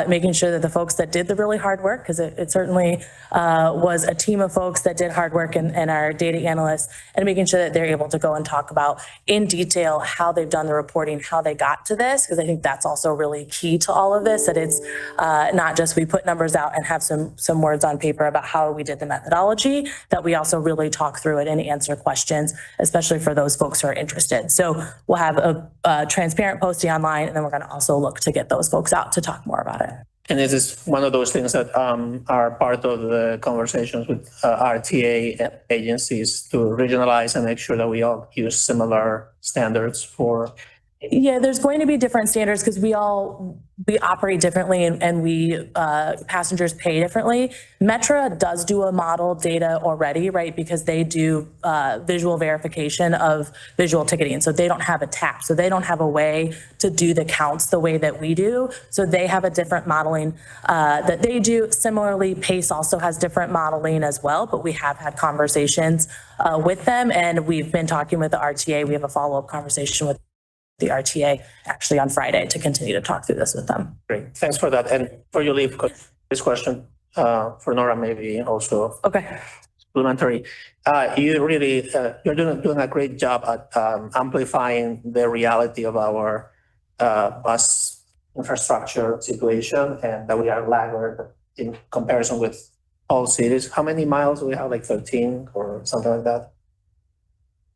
making sure that the folks that did the really hard work, because it certainly was a team of folks that did hard work and our data analysts, and making sure that they're able to go and talk about in detail how they've done the reporting, how they got to this, because I think that's also really key to all of this, that it's not just we put numbers out and have some words on paper about how we did the methodology, that we also really talk through it and answer questions, especially for those folks who are interested. So we'll have a transparent posting online, and then we're going to also look to get those folks out to talk more about it. And this is one of those things that are part of the conversations with RTA agencies to regionalize and make sure that we all use similar standards for. Yeah, there's going to be different standards because we operate differently and we passengers pay differently. Metra does do a model data already, right? Because they do visual verification of visual ticketing. So they don't have a tap. So they don't have a way to do the counts the way that we do. So they have a different modeling that they do. Similarly, PACE also has different modeling as well, but we have had conversations with them, and we've been talking with the RTA. We have a follow-up conversation with the RTA actually on Friday to continue to talk through this with them. Great, thanks for that. And for you leave this question for Nora, maybe also. Okay. Supplementary. You really, you're doing a great job at amplifying the reality of our bus infrastructure situation, and that we are laggard in comparison with all cities. How many miles do we have? Like 13 or something like that?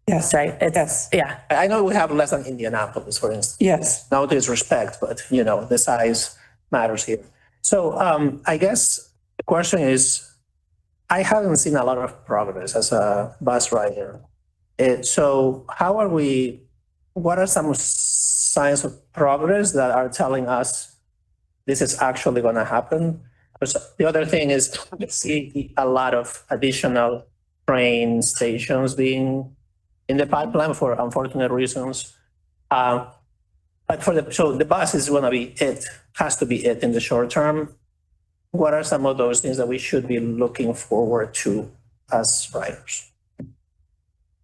Yes. Right. Yes. Yeah. I know we have less than Indianapolis, for instance. Yes. No disrespect, but you know, the size matters here. So I guess the question is, I haven't seen a lot of progress as a bus rider. So how are we, what are some signs of progress that are telling us this is actually going to happen? The other thing is, we see a lot of additional train stations being in the pipeline for unfortunate reasons. But so the bus is going to be it, has to be it in the short term. What are some of those things that we should be looking forward to as riders?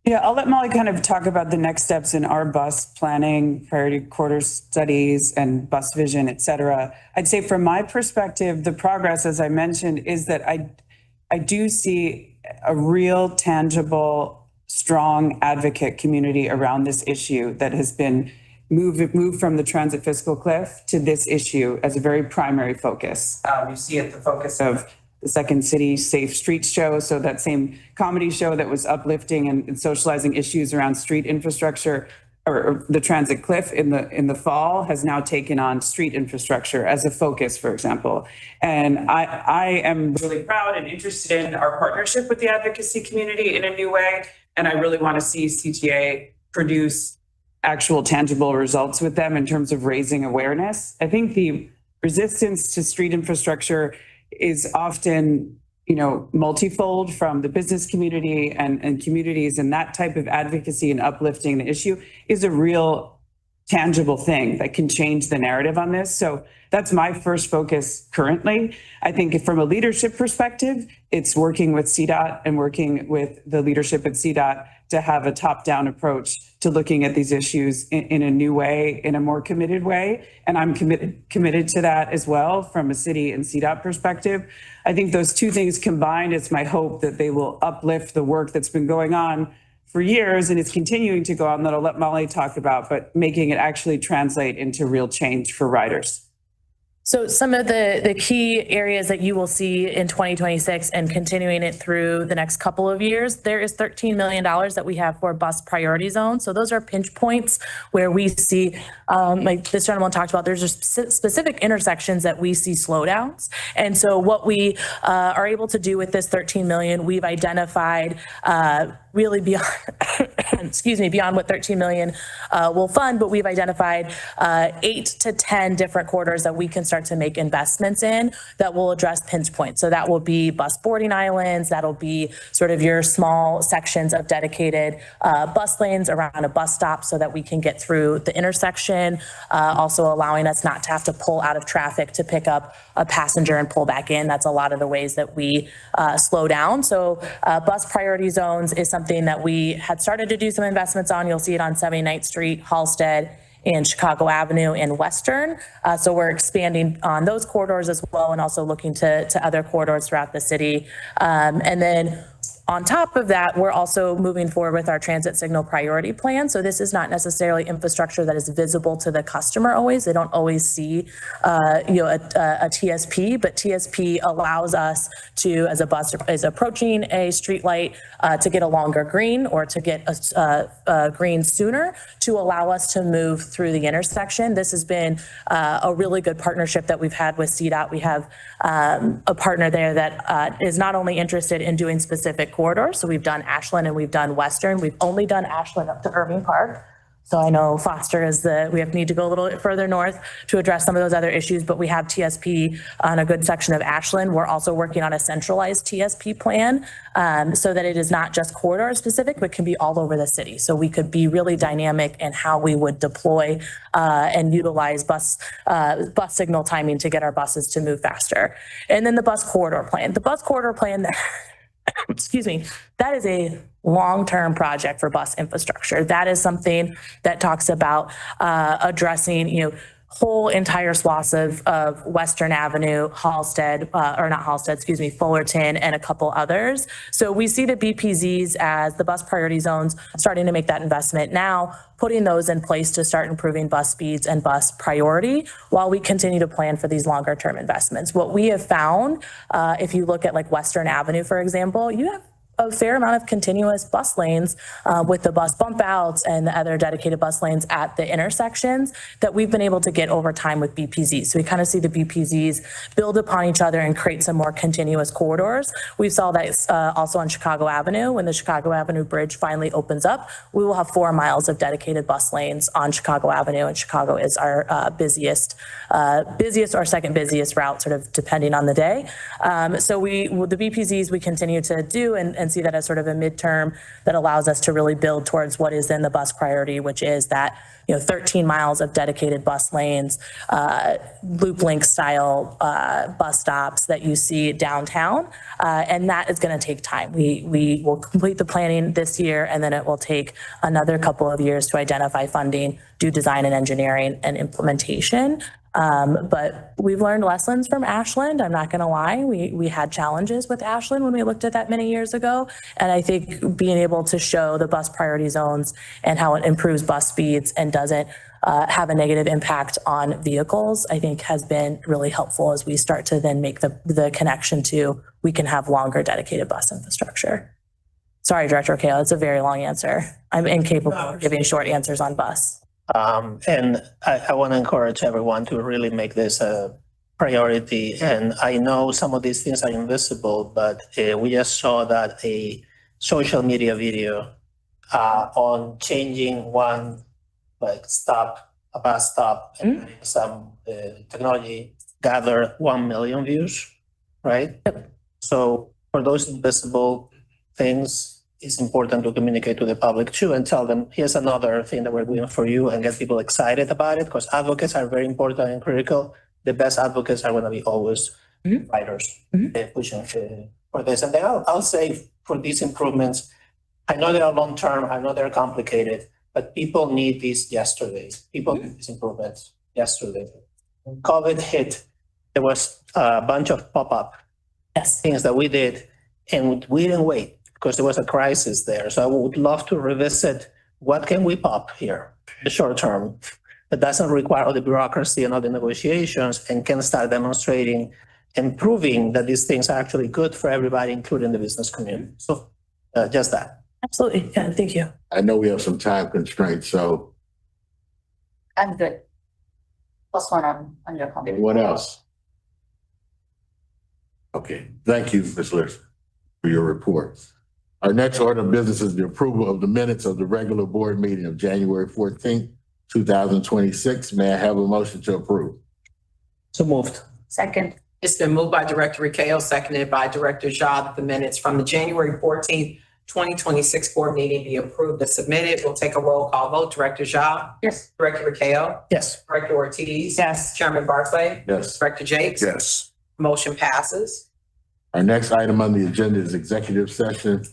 Yeah, I'll let Molly kind of talk about the next steps in our bus planning, priority quarter studies and bus vision, et cetera. I'd say from my perspective, the progress, as I mentioned, is that I do see a real tangible, strong advocate community around this issue that has been moved from the transit fiscal cliff to this issue as a very primary focus. You see it, the focus of the Second City Safe Streets show. So that same comedy show that was uplifting and socializing issues around street infrastructure or the Transit Cliff in the fall has now taken on street infrastructure as a focus, for example. And I am really proud and interested in our partnership with the advocacy community in a new way. And I really want to see CTA produce actual tangible results with them in terms of raising awareness. I think the resistance to street infrastructure is often, multifold from the business community and communities, and that type of advocacy and uplifting the issue is a real tangible thing that can change the narrative on this. So that's my first focus currently. I think from a leadership perspective, it's working with CDOT and working with the leadership at CDOT to have a top-down approach to looking at these issues in a new way, in a more committed way. And I'm committed to that as well from a city and CDOT perspective. I think those two things combined, it's my hope that they will uplift the work that's been going on for years and it's continuing to go on that I'll let Molly talk about, but making it actually translate into real change for riders. So some of the key areas that you will see in 2026 and continuing it through the next couple of years, there is $13 million that we have for bus priority zones. So those are pinch points where we see, like this gentleman talked about, there's just specific intersections that we see slowdowns. And so what we are able to do with this 13 million, we've identified really beyond, beyond what 13 million will fund, but we've identified 8 to 10 different corridors that we can start to make investments in that will address pinch points. So that will be bus boarding islands, that'll be sort of your small sections of dedicated bus lanes around a bus stop so that we can get through the intersection, also allowing us not to have to pull out of traffic to pick up a passenger and pull back in. That's a lot of the ways that we slow down. So bus priority zones is something that we had started to do some investments on. You'll see it on 79th Street, Halsted, and Chicago Avenue and Western. So we're expanding on those corridors as well and also looking to other corridors throughout the city. And then on top of that, we're also moving forward with our transit signal priority plan. So this is not necessarily infrastructure that is visible to the customer always. They don't always see a TSP, but TSP allows us to, as a bus is approaching a street light, to get a longer green or to get a green sooner to allow us to move through the intersection. This has been a really good partnership that we've had with CDOT. We have a partner there that is not only interested in doing specific corridors. So we've done Ashland and we've done Western. We've only done Ashland up to Irving Park. So I know Foster is we need to go a little bit further north to address some of those other issues, but we have TSP on a good section of Ashland. We're also working on a centralized TSP plan so that it is not just corridor specific, but can be all over the city. So we could be really dynamic in how we would deploy and utilize bus signal timing to get our buses to move faster. And then the bus corridor plan. The bus corridor plan, that is a long-term project for bus infrastructure. That is something that talks about addressing, whole entire swaths of Western Avenue, Halsted, Fullerton, and a couple others. So we see the BPZs as the bus priority zones starting to make that investment now, putting those in place to start improving bus speeds and bus priority while we continue to plan for these longer term investments. What we have found, if you look at like Western Avenue, for example, you have a fair amount of continuous bus lanes with the bus bump outs and the other dedicated bus lanes at the intersections that we've been able to get over time with BPZs. So we kind of see the BPZs build upon each other and create some more continuous corridors. We saw that also on Chicago Avenue. When the Chicago Avenue Bridge finally opens up, we will have 4 miles of dedicated bus lanes on Chicago Avenue, and Chicago is our busiest or second busiest route, sort of depending on the day. So the BPZs we continue to do and see that as sort of a midterm that allows us to really build towards what is in the bus priority, which is that 13 miles of dedicated bus lanes, loop link style bus stops that you see downtown, and that is going to take time. We will complete the planning this year, and then it will take another couple of years to identify funding, do design and engineering and implementation. But we've learned lessons from Ashland. I'm not going to lie. We had challenges with Ashland when we looked at that many years ago. And I think being able to show the bus priority zones and how it improves bus speeds and doesn't have a negative impact on vehicles, I think has been really helpful as we start to then make the connection to we can have longer dedicated bus infrastructure. Sorry, Director Kale, it's a very long answer. I'm incapable of giving short answers on bus. And I want to encourage everyone to really make this a priority. And I know some of these things are invisible, but we just saw that a social media video on changing one like a bus stop, and some technology gathered 1 million views, right? So for those invisible things, it's important to communicate to the public too and tell them, here's another thing that we're doing for you, and get people excited about it, because advocates are very important and critical. The best advocates are going to be always fighters pushing for this. And then I'll say for these improvements, I know they are long term, I know they're complicated, but people need these yesterday. People need these improvements yesterday. When COVID hit, there was a bunch of pop-up things that we did, and we didn't wait because there was a crisis there. So I would love to revisit what can we pop here, the short term, that doesn't require all the bureaucracy and all the negotiations, and can start demonstrating and proving that these things are actually good for everybody, including the business community. So just that. Absolutely. Yeah, thank you. I know we have some time constraints, so I'm good. Plus one on your comment. anyone else? Okay, thank you, Ms. Lipson, for your report. Our next order of business is the approval of the minutes of the regular board meeting of January 14th, 2026. May I have a motion to approve? So moved. Second. It's been moved by Director Rakeo, seconded by Director Ja, that the minutes from the January 14th, 2026 board meeting be approved and submitted. We'll take a roll call vote. Director Ja? Yes. Director Rakeo? Yes. Director Ortiz? Yes. Chairman Barclay? Yes. Director Jakes? Yes. Motion passes. Our next item on the agenda is executive session.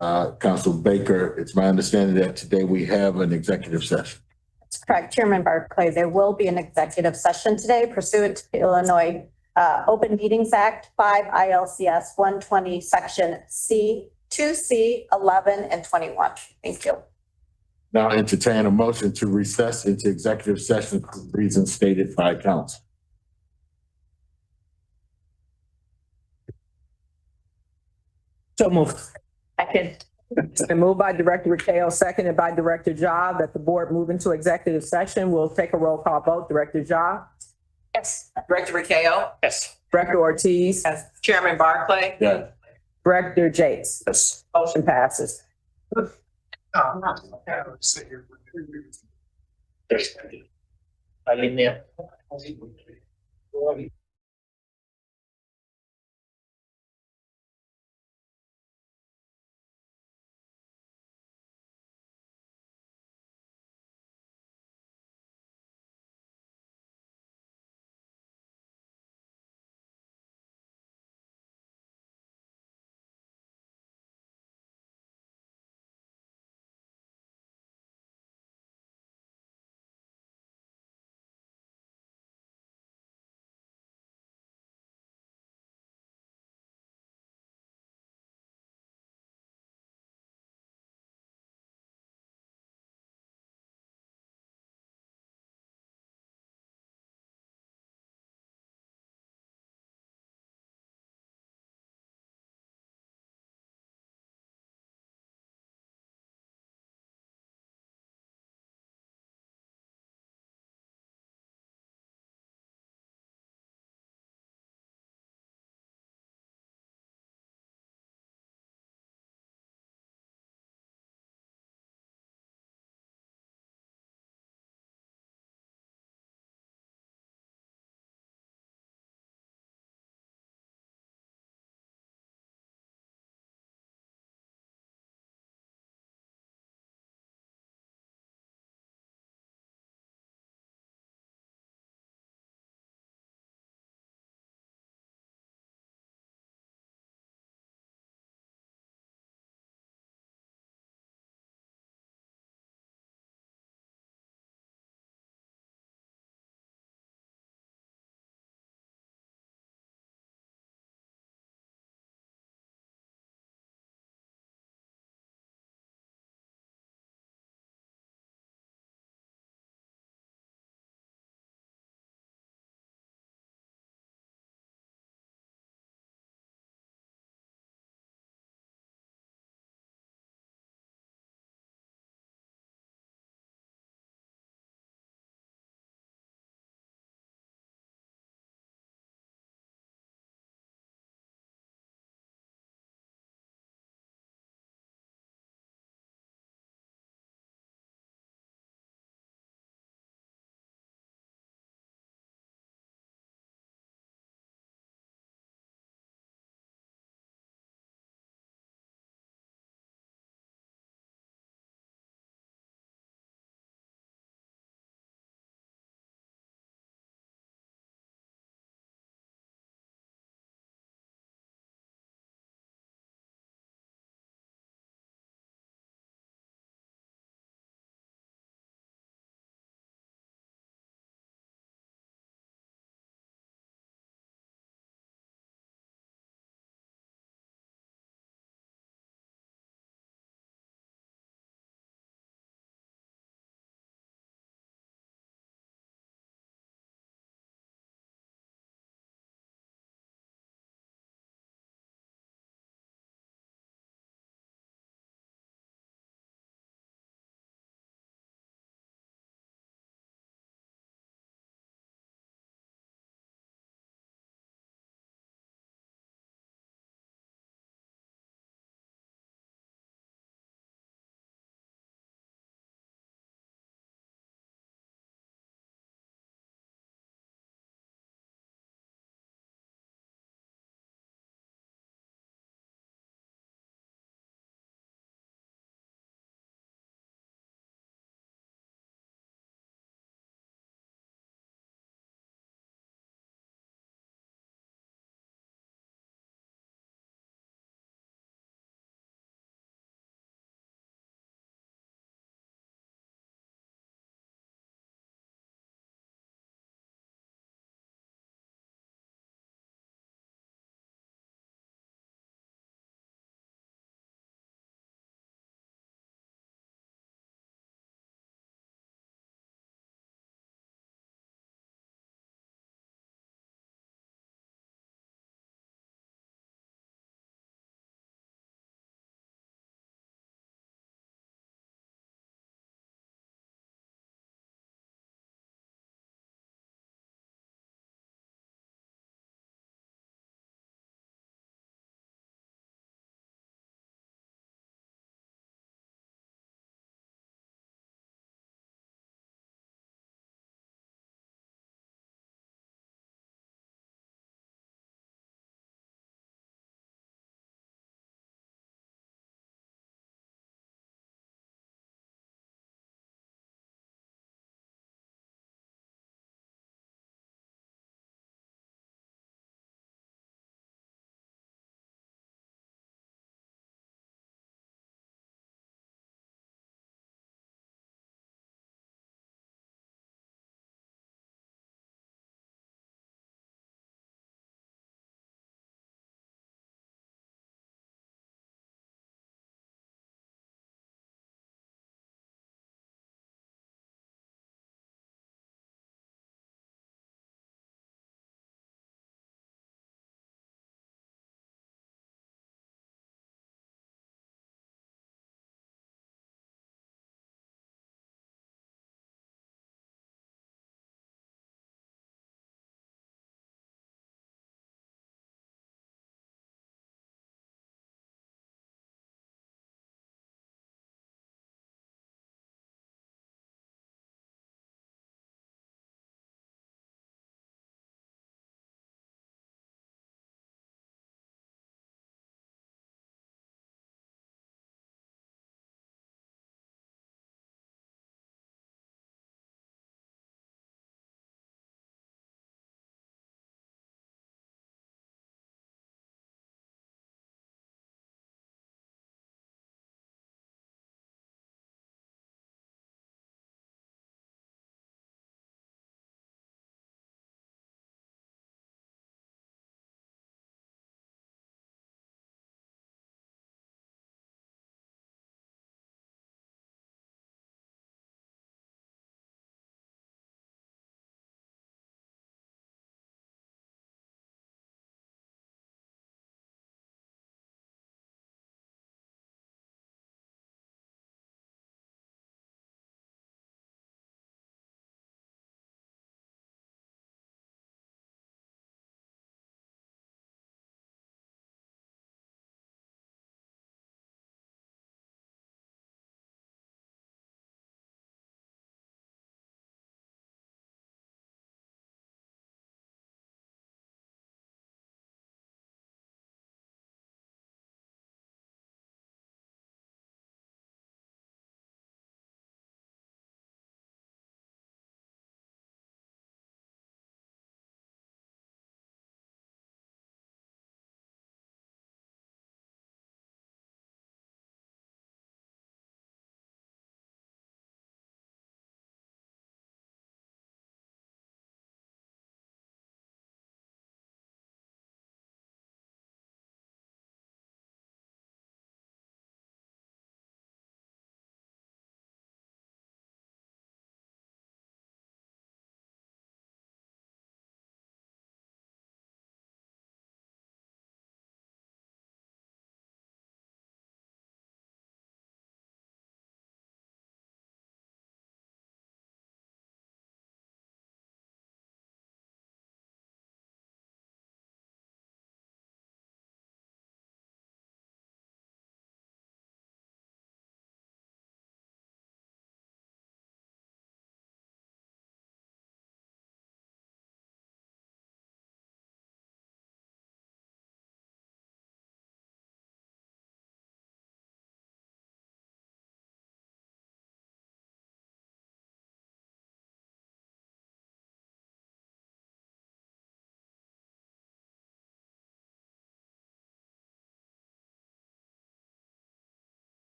Council Baker, it's my understanding that today we have an executive session. That's correct, Chairman Barclay. There will be an executive session today pursuant to Illinois Open Meetings Act 5 ILCS 120, Section C, 2C, 11, and 21. Thank you. Now entertain a motion to recess into executive session for reasons stated by council. So moved. Second. It's been moved by Director Rakeo, seconded by Director Ja, that the board move into executive session. We'll take a roll call vote. Director Ja? Yes. Director Rakeo? Yes. Director Ortiz? Yes. Chairman Barclay? Yes. Director Jakes? Yes. Motion passes. Alinea.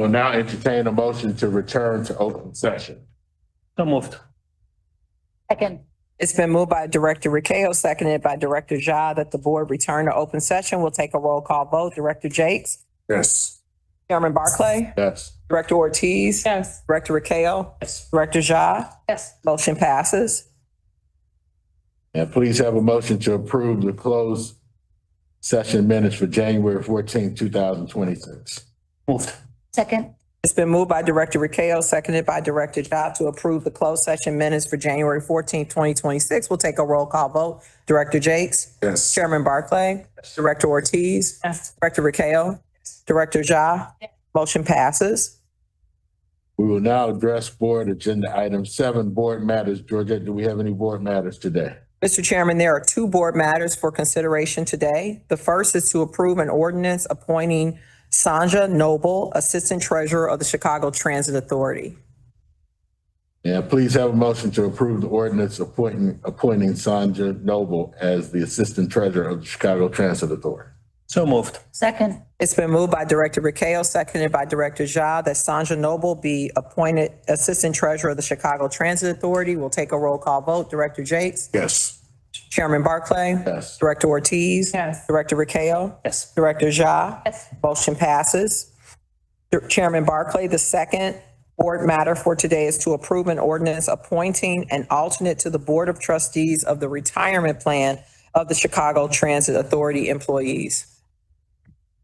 will now entertain a motion to return to open session. So moved. Second. It's been moved by Director Ricao, seconded by Director Ja, that the board return to open session. We'll take a roll call vote. Director Jakes, Yes. Chairman Barclay, Yes. Director Ortiz. Yes. Director Ricao. Yes. Director Ja. Yes. Motion passes. And please have a motion to approve the closed session minutes for January 14th, 2026. Moved. Second. It's been moved by Director Ricao, seconded by Director Ja, to approve the closed session minutes for January 14th, 2026. We'll take a roll call vote. Director Jakes, Yes. Chairman Barclay, Director Ortiz. Yes. Director Ricao. Director Ja. Motion passes. We will now address board agenda item 7, board matters. Georgette, do we have any board matters today? Mr. Chairman, there are 2 board matters for consideration today. The first is to approve an ordinance appointing Sandra Noble, Assistant Treasurer of the Chicago Transit Authority. And please have a motion to approve the ordinance appointing Sandra Noble as the Assistant Treasurer of the Chicago Transit Authority. So moved. Second. It's been moved by Director Ricao, seconded by Director Ja, that Sandra Noble be appointed Assistant Treasurer of the Chicago Transit Authority. We'll take a roll call vote. Director Jakes, Yes. Chairman Barclay, Yes. Director Ortiz. Yes. Director Ricao. Yes. Director Ja. Yes. Motion passes. Chairman Barclay, the second board matter for today is to approve an ordinance appointing an alternate to the Board of Trustees of the retirement plan of the Chicago Transit Authority employees.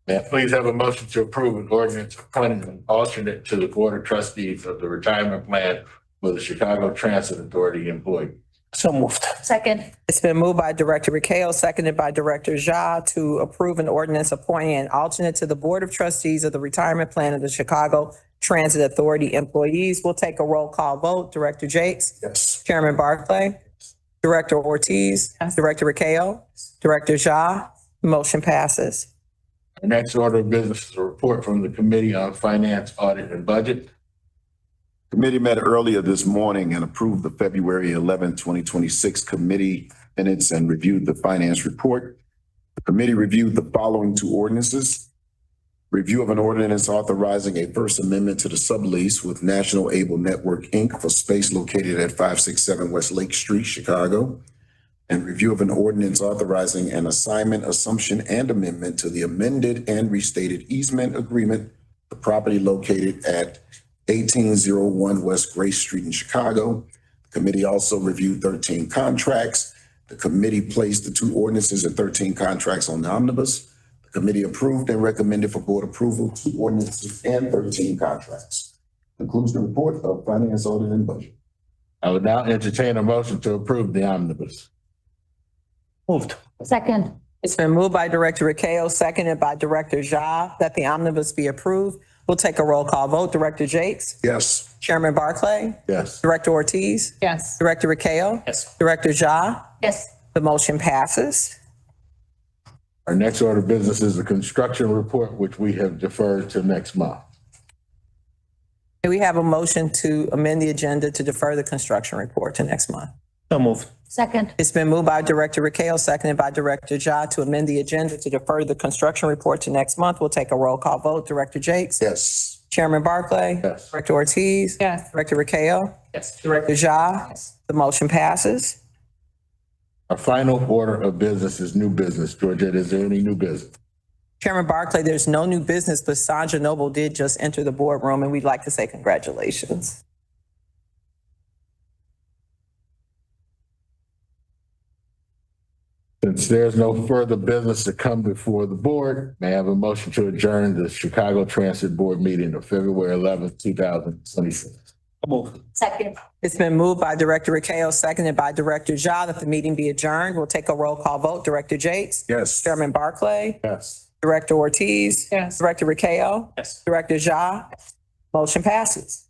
May I please have a motion to approve an ordinance appointing an alternate to the Board of Trustees of the retirement plan for the Chicago Transit Authority employee. So moved. Second. It's been moved by Director Ricao, seconded by Director Ja, to approve an ordinance appointing an alternate to the Board of Trustees of the retirement plan of the Chicago Transit Authority employees. We'll take a roll call vote. Director Jakes, Yes. Chairman Barclay, Director Ortiz. Yes. Director Ricao. Director Ja. Motion passes. The next order of business is a report from the Committee on Finance, Audit, and Budget. Committee met earlier this morning and approved the February 11th, 2026 committee minutes and reviewed the finance report. The committee reviewed the following 2 ordinances. Review of an ordinance authorizing a first amendment to the sublease with National Able Network, Inc. for space located at 567 West Lake Street, Chicago. And review of an ordinance authorizing an assignment, assumption, and amendment to the amended and restated easement agreement, the property located at 1801 West Grace Street in Chicago. The committee also reviewed 13 contracts. The committee placed the 2 ordinances and 13 contracts on the omnibus. The committee approved and recommended for board approval 2 ordinances and 13 contracts. Concludes the report of Finance, Audit, and Budget. I will now entertain a motion to approve the omnibus. Moved. Second. It's been moved by Director Ricao, seconded by Director Ja, that the omnibus be approved. We'll take a roll call vote. Director Jakes, Yes. Chairman Barclay, Yes. Director Ortiz. Yes. Director Ricao. Yes. Director Ja. Yes. The motion passes. Our next order of business is the construction report, which we have deferred to next month. Do we have a motion to amend the agenda to defer the construction report to next month? So moved. Second. It's been moved by Director Ricao, seconded by Director Ja, to amend the agenda to defer the construction report to next month. We'll take a roll call vote. Director Jakes, Yes. Chairman Barclay, Yes. Director Ortiz. Yes. Director Ricao. Yes. Director Ja. The motion passes. Our final order of business is new business. Georgette, is there any new business? Chairman Barclay, there's no new business, but Sandra Noble did just enter the boardroom, and we'd like to say congratulations. Since there's no further business to come before the board, may I have a motion to adjourn the Chicago Transit Board meeting of February 11th, 2026. Moved. Second. It's been moved by Director Ricao, seconded by Director Ja, that the meeting be adjourned. We'll take a roll call vote. Director Jakes, Yes. Chairman Barclay, Yes. Director Ortiz. Yes. Director Ricao. Yes. Director Ja. Motion passes.